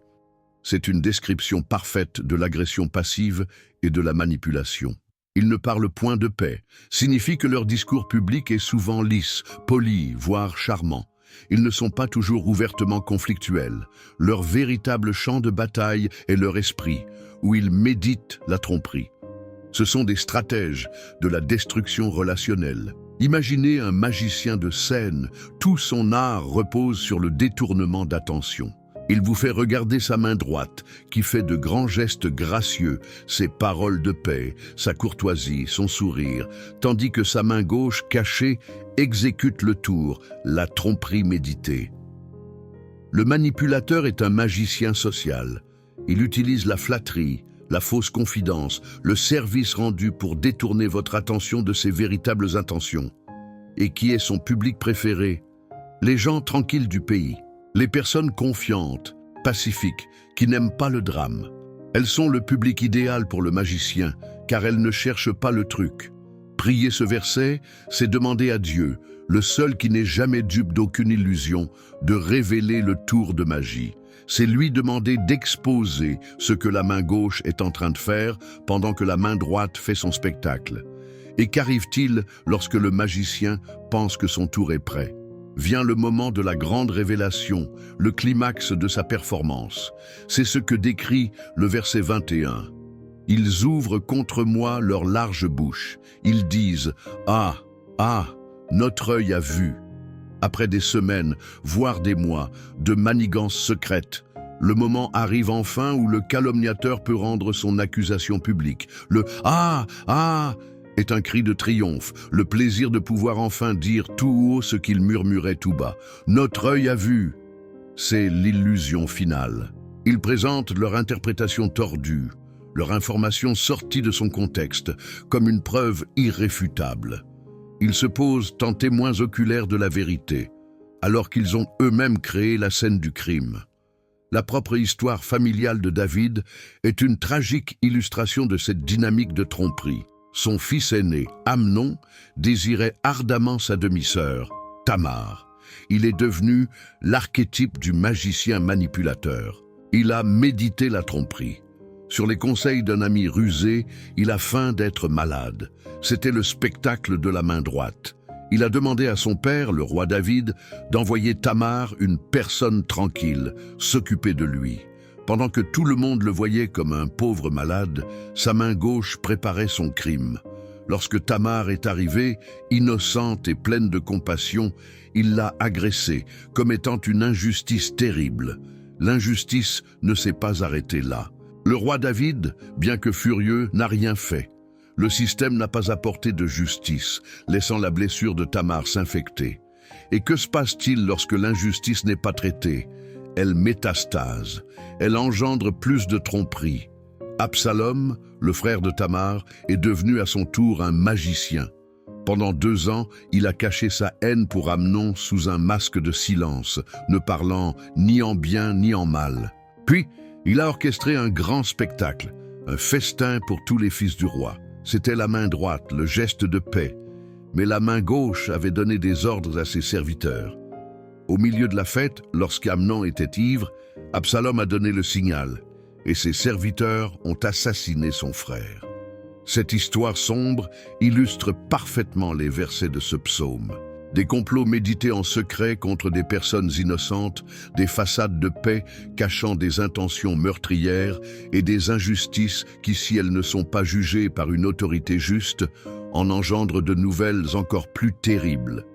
C'est une description parfaite de l'agression passive et de la manipulation. Ils ne parlent point de paix, signifie que leur discours public est souvent lisse, poli, voire charmant. Ils ne sont pas toujours ouvertement conflictuels. Leur véritable champ de bataille est leur esprit, où ils méditent la tromperie. Ce sont des stratèges de la destruction relationnelle. Imaginez un magicien de scène, tout son art repose sur le détournement d'attention. Il vous fait regarder sa main droite, qui fait de grands gestes gracieux, ses paroles de paix, sa courtoisie, son sourire, tandis que sa main gauche, cachée, exécute le tour, la tromperie méditée. Le manipulateur est un magicien social. Il utilise la flatterie, la fausse confidence, le service rendu pour détourner votre attention de ses véritables intentions. Et qui est son public préféré? Les gens tranquilles du pays. Les personnes confiantes, pacifiques, qui n'aiment pas le drame. Elles sont le public idéal pour le magicien, car elles ne cherchent pas le truc. Prier ce verset, c'est demander à Dieu, le seul qui n'est jamais dupe d'aucune illusion, de révéler le tour de magie. C'est lui demander d'exposer ce que la main gauche est en train de faire pendant que la main droite fait son spectacle. Et qu'arrive-t-il lorsque le magicien pense que son tour est prêt? Vient le moment de la grande révélation, le climax de sa performance. C'est ce que décrit le verset 21. « Ils ouvrent contre moi leur large bouche. Ils disent « Ah, ah, notre œil a vu ». Après des semaines, voire des mois, de manigances secrètes, le moment arrive enfin où le calomniateur peut rendre son accusation publique. Le « Ah, ah » est un cri de triomphe, le plaisir de pouvoir enfin dire tout haut ce qu'il murmurait tout bas. « Notre œil a vu ». C'est l'illusion finale. Ils présentent leur interprétation tordue, leur information sortie de son contexte, comme une preuve irréfutable. Ils se posent en témoins oculaires de la vérité, alors qu'ils ont eux-mêmes créé la scène du crime. La propre histoire familiale de David est une tragique illustration de cette dynamique de tromperie. Son fils aîné, Amnon, désirait ardemment sa demi-sœur, Tamar. Il est devenu l'archétype du magicien manipulateur. Il a médité la tromperie. Sur les conseils d'un ami rusé, il a feint d'être malade. C'était le spectacle de la main droite. Il a demandé à son père, le roi David, d'envoyer Tamar, une personne tranquille, s'occuper de lui. Pendant que tout le monde le voyait comme un pauvre malade, sa main gauche préparait son crime. Lorsque Tamar est arrivée, innocente et pleine de compassion, il l'a agressée, commettant une injustice terrible. L'injustice ne s'est pas arrêtée là. Le roi David, bien que furieux, n'a rien fait. Le système n'a pas apporté de justice, laissant la blessure de Tamar s'infecter. Et que se passe-t-il lorsque l'injustice n'est pas traitée? Elle métastase, elle engendre plus de tromperie. Absalom, le frère de Tamar, est devenu à son tour un magicien. Pendant 2 ans, il a caché sa haine pour Amnon sous un masque de silence, ne parlant ni en bien ni en mal. Puis, il a orchestré un grand spectacle, un festin pour tous les fils du roi. C'était la main droite, le geste de paix, mais la main gauche avait donné des ordres à ses serviteurs. Au milieu de la fête, lorsqu'Amnon était ivre, Absalom a donné le signal, et ses serviteurs ont assassiné son frère. Cette histoire sombre illustre parfaitement les versets de ce psaume. Des complots médités en secret contre des personnes innocentes, des façades de paix cachant des intentions meurtrières et des injustices qui, si elles ne sont pas jugées par une autorité juste, en engendrent de nouvelles encore plus terribles.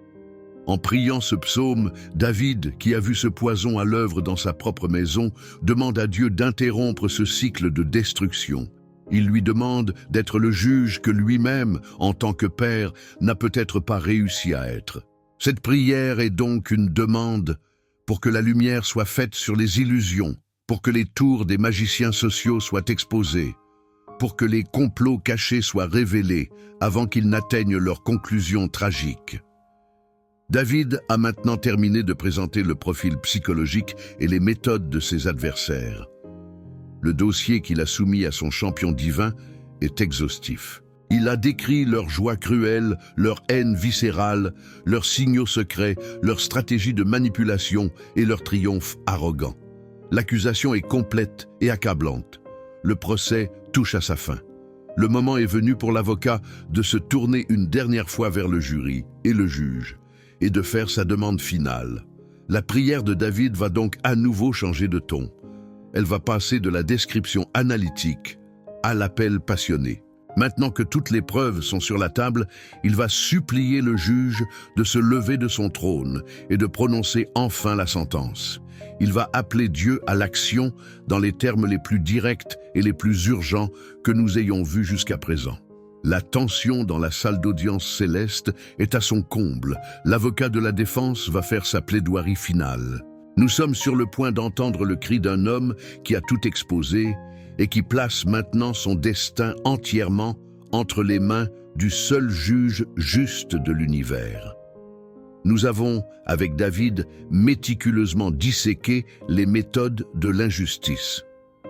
En priant ce psaume, David, qui a vu ce poison à l'œuvre dans sa propre maison, demande à Dieu d'interrompre ce cycle de destruction. Il lui demande d'être le juge que lui-même, en tant que père, n'a peut-être pas réussi à être. Cette prière est donc une demande pour que la lumière soit faite sur les illusions, pour que les tours des magiciens sociaux soient exposés, pour que les complots cachés soient révélés avant qu'ils n'atteignent leur conclusion tragique. David a maintenant terminé de présenter le profil psychologique et les méthodes de ses adversaires. Le dossier qu'il a soumis à son champion divin est exhaustif. Il a décrit leur joie cruelle, leur haine viscérale, leurs signaux secrets, leur stratégie de manipulation et leur triomphe arrogant. L'accusation est complète et accablante. Le procès touche à sa fin. Le moment est venu pour l'avocat de se tourner une dernière fois vers le jury et le juge, et de faire sa demande finale. La prière de David va donc à nouveau changer de ton. Elle va passer de la description analytique à l'appel passionné. Maintenant que toutes les preuves sont sur la table, il va supplier le juge de se lever de son trône et de prononcer enfin la sentence. Il va appeler Dieu à l'action dans les termes les plus directs et les plus urgents que nous ayons vus jusqu'à présent. La tension dans la salle d'audience céleste est à son comble. L'avocat de la défense va faire sa plaidoirie finale. Nous sommes sur le point d'entendre le cri d'un homme qui a tout exposé et qui place maintenant son destin entièrement entre les mains du seul juge juste de l'univers. Nous avons, avec David, méticuleusement disséqué les méthodes de l'injustice.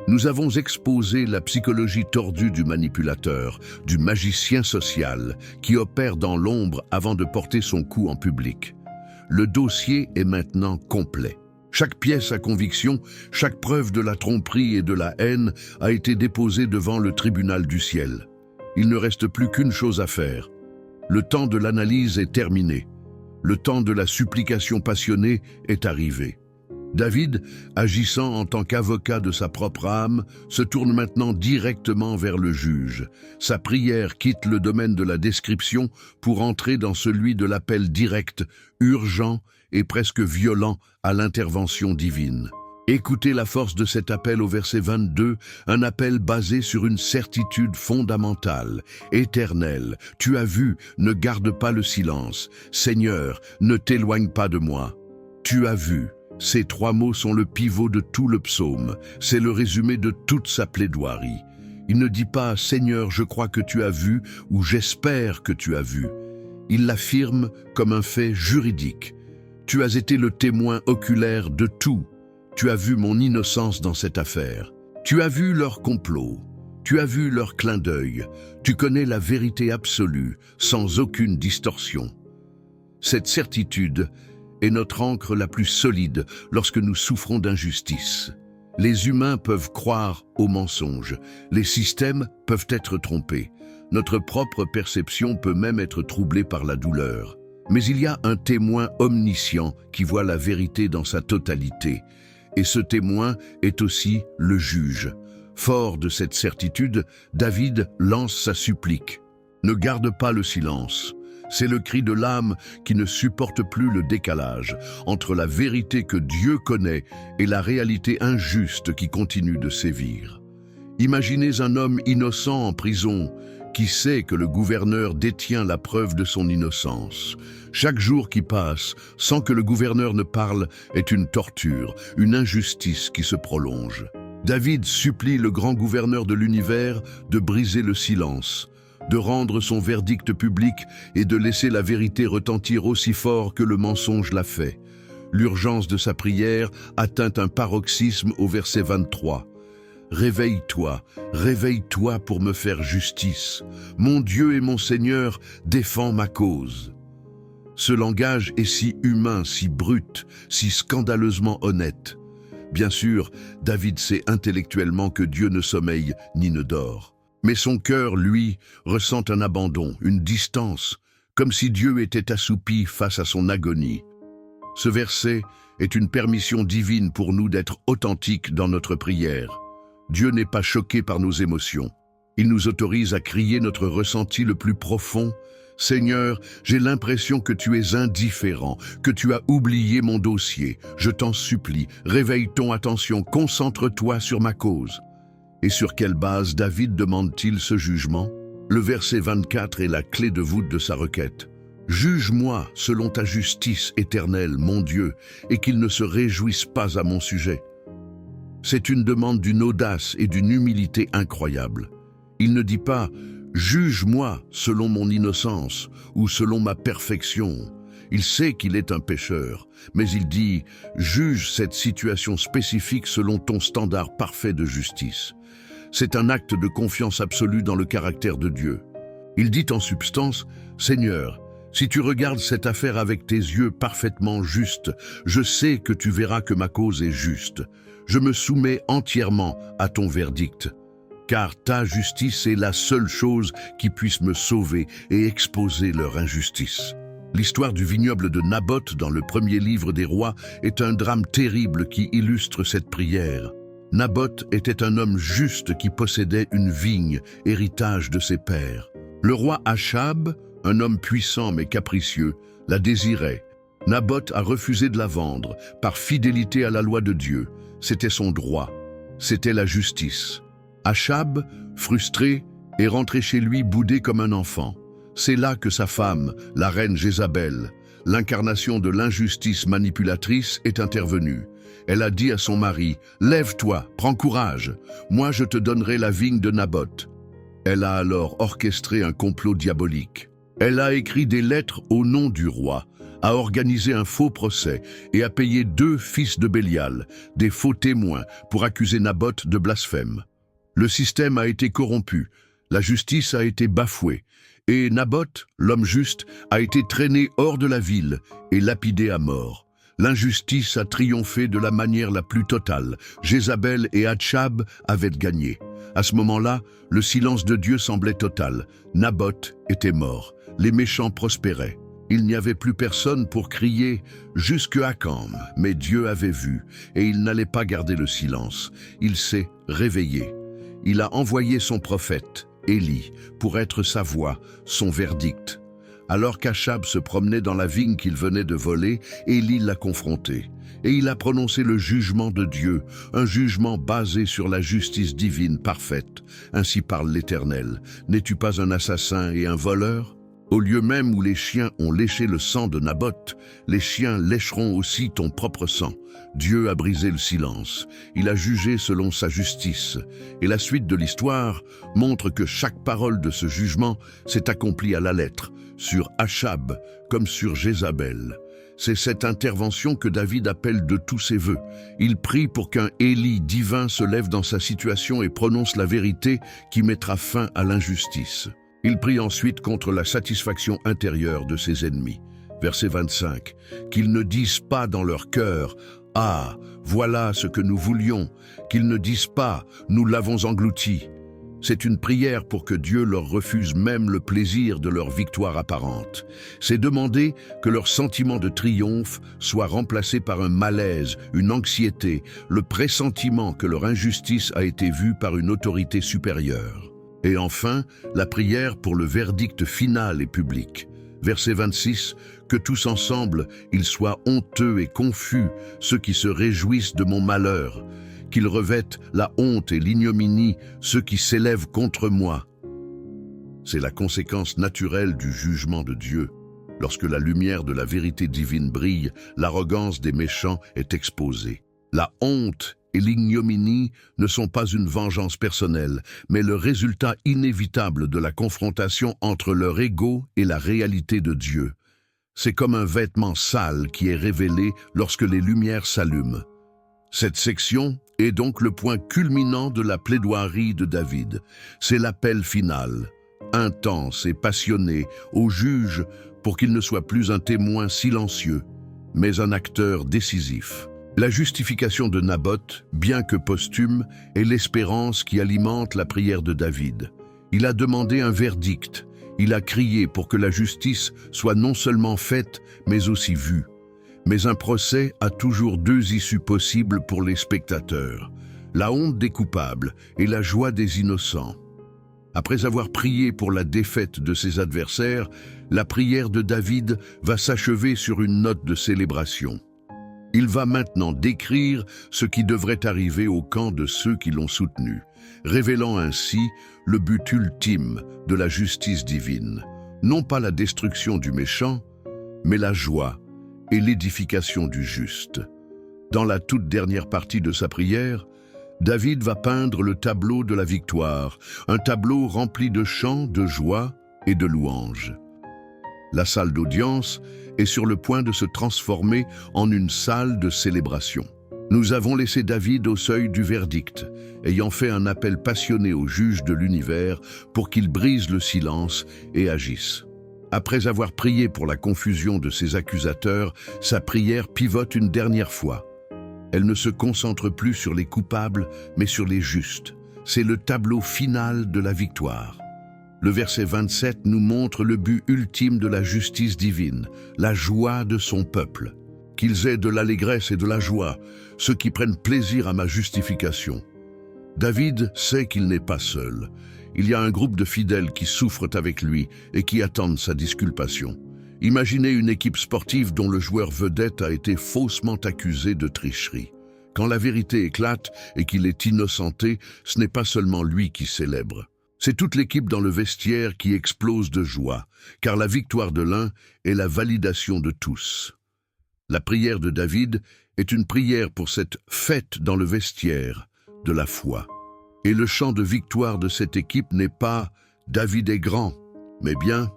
Nous avons exposé la psychologie tordue du manipulateur, du magicien social, qui opère dans l'ombre avant de porter son coup en public. Le dossier est maintenant complet. Chaque pièce à conviction, chaque preuve de la tromperie et de la haine a été déposée devant le tribunal du ciel. Il ne reste plus qu'une chose à faire. Le temps de l'analyse est terminé. Le temps de la supplication passionnée est arrivé. David, agissant en tant qu'avocat de sa propre âme, se tourne maintenant directement vers le juge. Sa prière quitte le domaine de la description pour entrer dans celui de l'appel direct, urgent et presque violent à l'intervention divine. Écoutez la force de cet appel au verset 22, un appel basé sur une certitude fondamentale, éternelle. Tu as vu, ne garde pas le silence. Seigneur, ne t'éloigne pas de moi. Tu as vu. Ces trois mots sont le pivot de tout le psaume. C'est le résumé de toute sa plaidoirie. Il ne dit pas « Seigneur, je crois que tu as vu » ou « J'espère que tu as vu ». Il l'affirme comme un fait juridique. Tu as été le témoin oculaire de tout. Tu as vu mon innocence dans cette affaire. Tu as vu leur complot. Tu as vu leur clin d'œil. Tu connais la vérité absolue, sans aucune distorsion. Cette certitude est notre ancre la plus solide lorsque nous souffrons d'injustice. Les humains peuvent croire aux mensonges. Les systèmes peuvent être trompés. Notre propre perception peut même être troublée par la douleur. Mais il y a un témoin omniscient qui voit la vérité dans sa totalité. Et ce témoin est aussi le juge. Fort de cette certitude, David lance sa supplique. Ne garde pas le silence. C'est le cri de l'âme qui ne supporte plus le décalage entre la vérité que Dieu connaît et la réalité injuste qui continue de sévir. Imaginez un homme innocent en prison qui sait que le gouverneur détient la preuve de son innocence. Chaque jour qui passe, sans que le gouverneur ne parle, est une torture, une injustice qui se prolonge. David supplie le grand gouverneur de l'univers de briser le silence, de rendre son verdict public et de laisser la vérité retentir aussi fort que le mensonge l'a fait. L'urgence de sa prière atteint un paroxysme au verset 23. Réveille-toi, réveille-toi pour me faire justice. Mon Dieu et mon Seigneur, défends ma cause. Ce langage est si humain, si brut, si scandaleusement honnête. Bien sûr, David sait intellectuellement que Dieu ne sommeille ni ne dort. Mais son cœur, lui, ressent un abandon, une distance, comme si Dieu était assoupi face à son agonie. Ce verset est une permission divine pour nous d'être authentiques dans notre prière. Dieu n'est pas choqué par nos émotions. Il nous autorise à crier notre ressenti le plus profond. Seigneur, j'ai l'impression que tu es indifférent, que tu as oublié mon dossier. Je t'en supplie, réveille ton attention, concentre-toi sur ma cause. Et sur quelle base David demande-t-il ce jugement? Le verset 24 est la clé de voûte de sa requête. Juge-moi selon ta justice éternelle, mon Dieu, et qu'il ne se réjouisse pas à mon sujet. C'est une demande d'une audace et d'une humilité incroyables. Il ne dit pas « Juge-moi selon mon innocence ou selon ma perfection ». Il sait qu'il est un pécheur, mais il dit « Juge cette situation spécifique selon ton standard parfait de justice ». C'est un acte de confiance absolue dans le caractère de Dieu. Il dit en substance « Seigneur, si tu regardes cette affaire avec tes yeux parfaitement justes, je sais que tu verras que ma cause est juste. Je me soumets entièrement à ton verdict, car ta justice est la seule chose qui puisse me sauver et exposer leur injustice. » L'histoire du vignoble de Naboth dans le premier livre des rois est un drame terrible qui illustre cette prière. Naboth était un homme juste qui possédait une vigne, héritage de ses pères. Le roi Achab, un homme puissant mais capricieux, la désirait. Naboth a refusé de la vendre, par fidélité à la loi de Dieu. C'était son droit. C'était la justice. Achab, frustré, est rentré chez lui boudé comme un enfant. C'est là que sa femme, la reine Jézabel, l'incarnation de l'injustice manipulatrice, est intervenue. Elle a dit à son mari, « Lève-toi, prends courage, moi je te donnerai la vigne de Naboth. » Elle a alors orchestré un complot diabolique. Elle a écrit des lettres au nom du roi, a organisé un faux procès et a payé 2 fils de Bélial, des faux témoins, pour accuser Naboth de blasphème. Le système a été corrompu, la justice a été bafouée, et Naboth, l'homme juste, a été traîné hors de la ville et lapidé à mort. L'injustice a triomphé de la manière la plus totale. Jézabel et Achab avaient gagné. À ce moment-là, le silence de Dieu semblait total. Naboth était mort. Les méchants prospéraient. Il n'y avait plus personne pour crier « Jusque à quand ?» Mais Dieu avait vu, et il n'allait pas garder le silence. Il s'est réveillé. Il a envoyé son prophète, Élie, pour être sa voix, son verdict. Alors qu'Achab se promenait dans la vigne qu'il venait de voler, Élie l'a confronté. Et il a prononcé le jugement de Dieu, un jugement basé sur la justice divine parfaite. Ainsi parle l'Éternel. N'es-tu pas un assassin et un voleur ? Au lieu même où les chiens ont léché le sang de Naboth, les chiens lécheront aussi ton propre sang. Dieu a brisé le silence. Il a jugé selon sa justice. Et la suite de l'histoire montre que chaque parole de ce jugement s'est accomplie à la lettre, sur Achab comme sur Jézabel. C'est cette intervention que David appelle de tous ses vœux. Il prie pour qu'un Élie divin se lève dans sa situation et prononce la vérité qui mettra fin à l'injustice. Il prie ensuite contre la satisfaction intérieure de ses ennemis. Verset 25. Qu'ils ne disent pas dans leur cœur « Ah, voilà ce que nous voulions », qu'ils ne disent pas « Nous l'avons englouti ». C'est une prière pour que Dieu leur refuse même le plaisir de leur victoire apparente. C'est demander que leur sentiment de triomphe soit remplacé par un malaise, une anxiété, le pressentiment que leur injustice a été vue par une autorité supérieure. Et enfin, la prière pour le verdict final et public. Verset 26, « Que tous ensemble, ils soient honteux et confus, ceux qui se réjouissent de mon malheur, qu'ils revêtent la honte et l'ignominie, ceux qui s'élèvent contre moi. » C'est la conséquence naturelle du jugement de Dieu. Lorsque la lumière de la vérité divine brille, l'arrogance des méchants est exposée. La honte et l'ignominie ne sont pas une vengeance personnelle, mais le résultat inévitable de la confrontation entre leur ego et la réalité de Dieu. C'est comme un vêtement sale qui est révélé lorsque les lumières s'allument. Cette section est donc le point culminant de la plaidoirie de David. C'est l'appel final, intense et passionné, au juge pour qu'il ne soit plus un témoin silencieux, mais un acteur décisif. La justification de Naboth, bien que posthume, est l'espérance qui alimente la prière de David. Il a demandé un verdict. Il a crié pour que la justice soit non seulement faite, mais aussi vue. Mais un procès a toujours 2 issues possibles pour les spectateurs. La honte des coupables et la joie des innocents. Après avoir prié pour la défaite de ses adversaires, la prière de David va s'achever sur une note de célébration. Il va maintenant décrire ce qui devrait arriver au camp de ceux qui l'ont soutenu, révélant ainsi le but ultime de la justice divine. Non pas la destruction du méchant, mais la joie et l'édification du juste. Dans la toute dernière partie de sa prière, David va peindre le tableau de la victoire, un tableau rempli de chants, de joie et de louanges. La salle d'audience est sur le point de se transformer en une salle de célébration. Nous avons laissé David au seuil du verdict, ayant fait un appel passionné au juge de l'univers pour qu'il brise le silence et agisse. Après avoir prié pour la confusion de ses accusateurs, sa prière pivote une dernière fois. Elle ne se concentre plus sur les coupables, mais sur les justes. C'est le tableau final de la victoire. Le verset 27 nous montre le but ultime de la justice divine, la joie de son peuple, qu'ils aient de l'allégresse et de la joie, ceux qui prennent plaisir à ma justification. David sait qu'il n'est pas seul. Il y a un groupe de fidèles qui souffrent avec lui et qui attendent sa disculpation. Imaginez une équipe sportive dont le joueur vedette a été faussement accusé de tricherie. Quand la vérité éclate et qu'il est innocenté, ce n'est pas seulement lui qui célèbre. C'est toute l'équipe dans le vestiaire qui explose de joie, car la victoire de l'un est la validation de tous. La prière de David est une prière pour cette fête dans le vestiaire de la foi. Et le chant de victoire de cette équipe n'est pas « David est grand », mais bien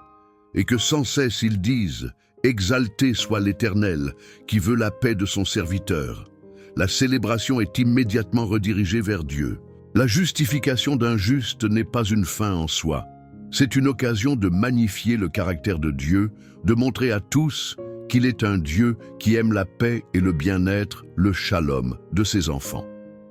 « Et que sans cesse ils disent « Exalté soit l'Éternel, qui veut la paix de son serviteur ». La célébration est immédiatement redirigée vers Dieu. La justification d'un juste n'est pas une fin en soi. C'est une occasion de magnifier le caractère de Dieu, de montrer à tous qu'il est un Dieu qui aime la paix et le bien-être, le shalom, de ses enfants.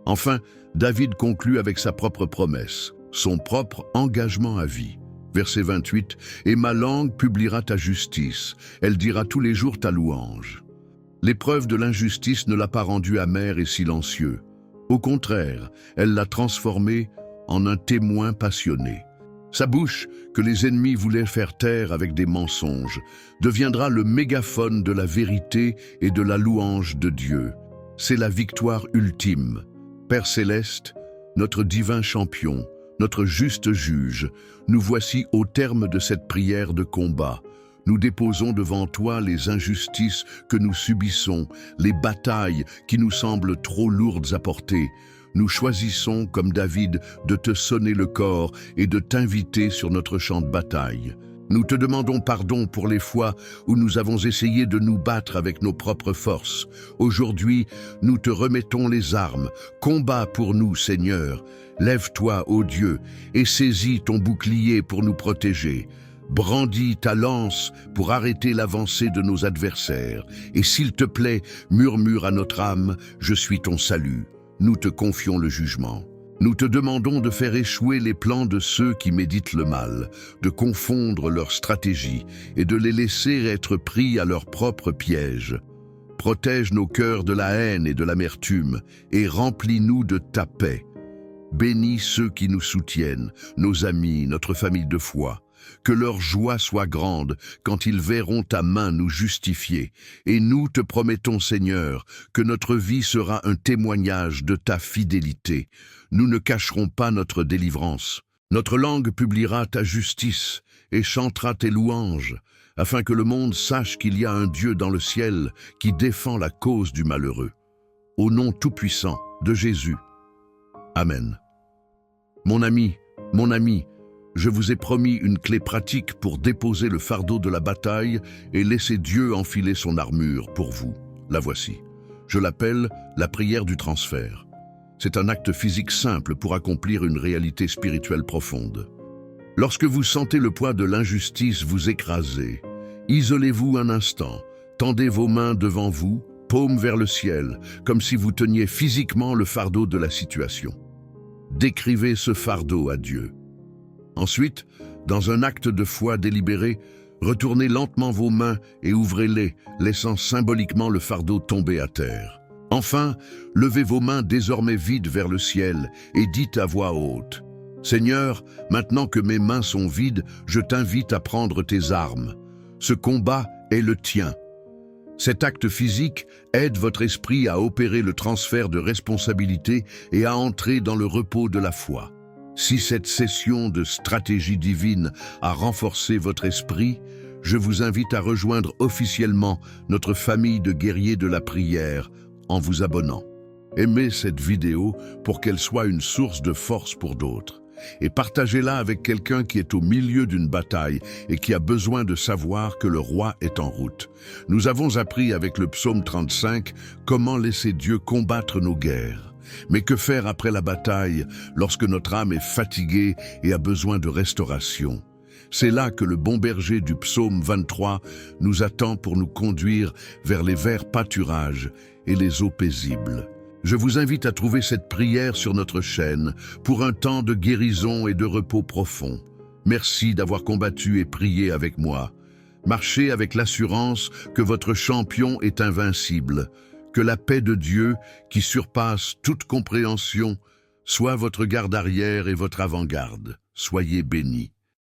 Enfin, David conclut avec sa propre promesse, son propre engagement à vie. Verset 28, « Et ma langue publiera ta justice, elle dira tous les jours ta louange. » L'épreuve de l'injustice ne l'a pas rendu amer et silencieux. Au contraire, elle l'a transformé en un témoin passionné. Sa bouche, que les ennemis voulaient faire taire avec des mensonges, deviendra le mégaphone de la vérité et de la louange de Dieu. C'est la victoire ultime. Père céleste, notre divin champion, notre juste juge, nous voici au terme de cette prière de combat. Nous déposons devant toi les injustices que nous subissons, les batailles qui nous semblent trop lourdes à porter. Nous choisissons, comme David, de te sonner le corps et de t'inviter sur notre champ de bataille. Nous te demandons pardon pour les fois où nous avons essayé de nous battre avec nos propres forces. Aujourd'hui, nous te remettons les armes. Combat pour nous, Seigneur. Lève-toi, ô Dieu, et saisis ton bouclier pour nous protéger. Brandis ta lance pour arrêter l'avancée de nos adversaires. Et s'il te plaît, murmure à notre âme, je suis ton salut. Nous te confions le jugement. Nous te demandons de faire échouer les plans de ceux qui méditent le mal, de confondre leurs stratégies et de les laisser être pris à leur propre piège. Protège nos cœurs de la haine et de l'amertume et remplis-nous de ta paix. Bénis ceux qui nous soutiennent, nos amis, notre famille de foi. Que leur joie soit grande quand ils verront ta main nous justifier. Et nous te promettons, Seigneur, que notre vie sera un témoignage de ta fidélité. Nous ne cacherons pas notre délivrance. Notre langue publiera ta justice et chantera tes louanges, afin que le monde sache qu'il y a un Dieu dans le ciel qui défend la cause du malheureux. Au nom tout-puissant de Jésus. Amen. Mon ami, je vous ai promis une clé pratique pour déposer le fardeau de la bataille et laisser Dieu enfiler son armure pour vous. La voici. Je l'appelle la prière du transfert. C'est un acte physique simple pour accomplir une réalité spirituelle profonde. Lorsque vous sentez le poids de l'injustice vous écraser, isolez-vous un instant, tendez vos mains devant vous, paume vers le ciel, comme si vous teniez physiquement le fardeau de la situation. Décrivez ce fardeau à Dieu. Ensuite, dans un acte de foi délibéré, retournez lentement vos mains et ouvrez-les, laissant symboliquement le fardeau tomber à terre. Enfin, levez vos mains désormais vides vers le ciel et dites à voix haute « Seigneur, maintenant que mes mains sont vides, je t'invite à prendre tes armes. Ce combat est le tien. » Cet acte physique aide votre esprit à opérer le transfert de responsabilité et à entrer dans le repos de la foi. Si cette session de stratégie divine a renforcé votre esprit, je vous invite à rejoindre officiellement notre famille de guerriers de la prière en vous abonnant. Aimez cette vidéo pour qu'elle soit une source de force pour d'autres. Et partagez-la avec quelqu'un qui est au milieu d'une bataille et qui a besoin de savoir que le roi est en route. Nous avons appris avec le psaume 35 comment laisser Dieu combattre nos guerres. Mais que faire après la bataille lorsque notre âme est fatiguée et a besoin de restauration? C'est là que le bon berger du psaume 23 nous attend pour nous conduire vers les verts pâturages et les eaux paisibles. Je vous invite à trouver cette prière sur notre chaîne pour un temps de guérison et de repos profond. Merci d'avoir combattu et prié avec moi. Marchez avec l'assurance que votre champion est invincible, que la paix de Dieu, qui surpasse toute compréhension, soit votre garde arrière et votre avant-garde. Soyez bénis.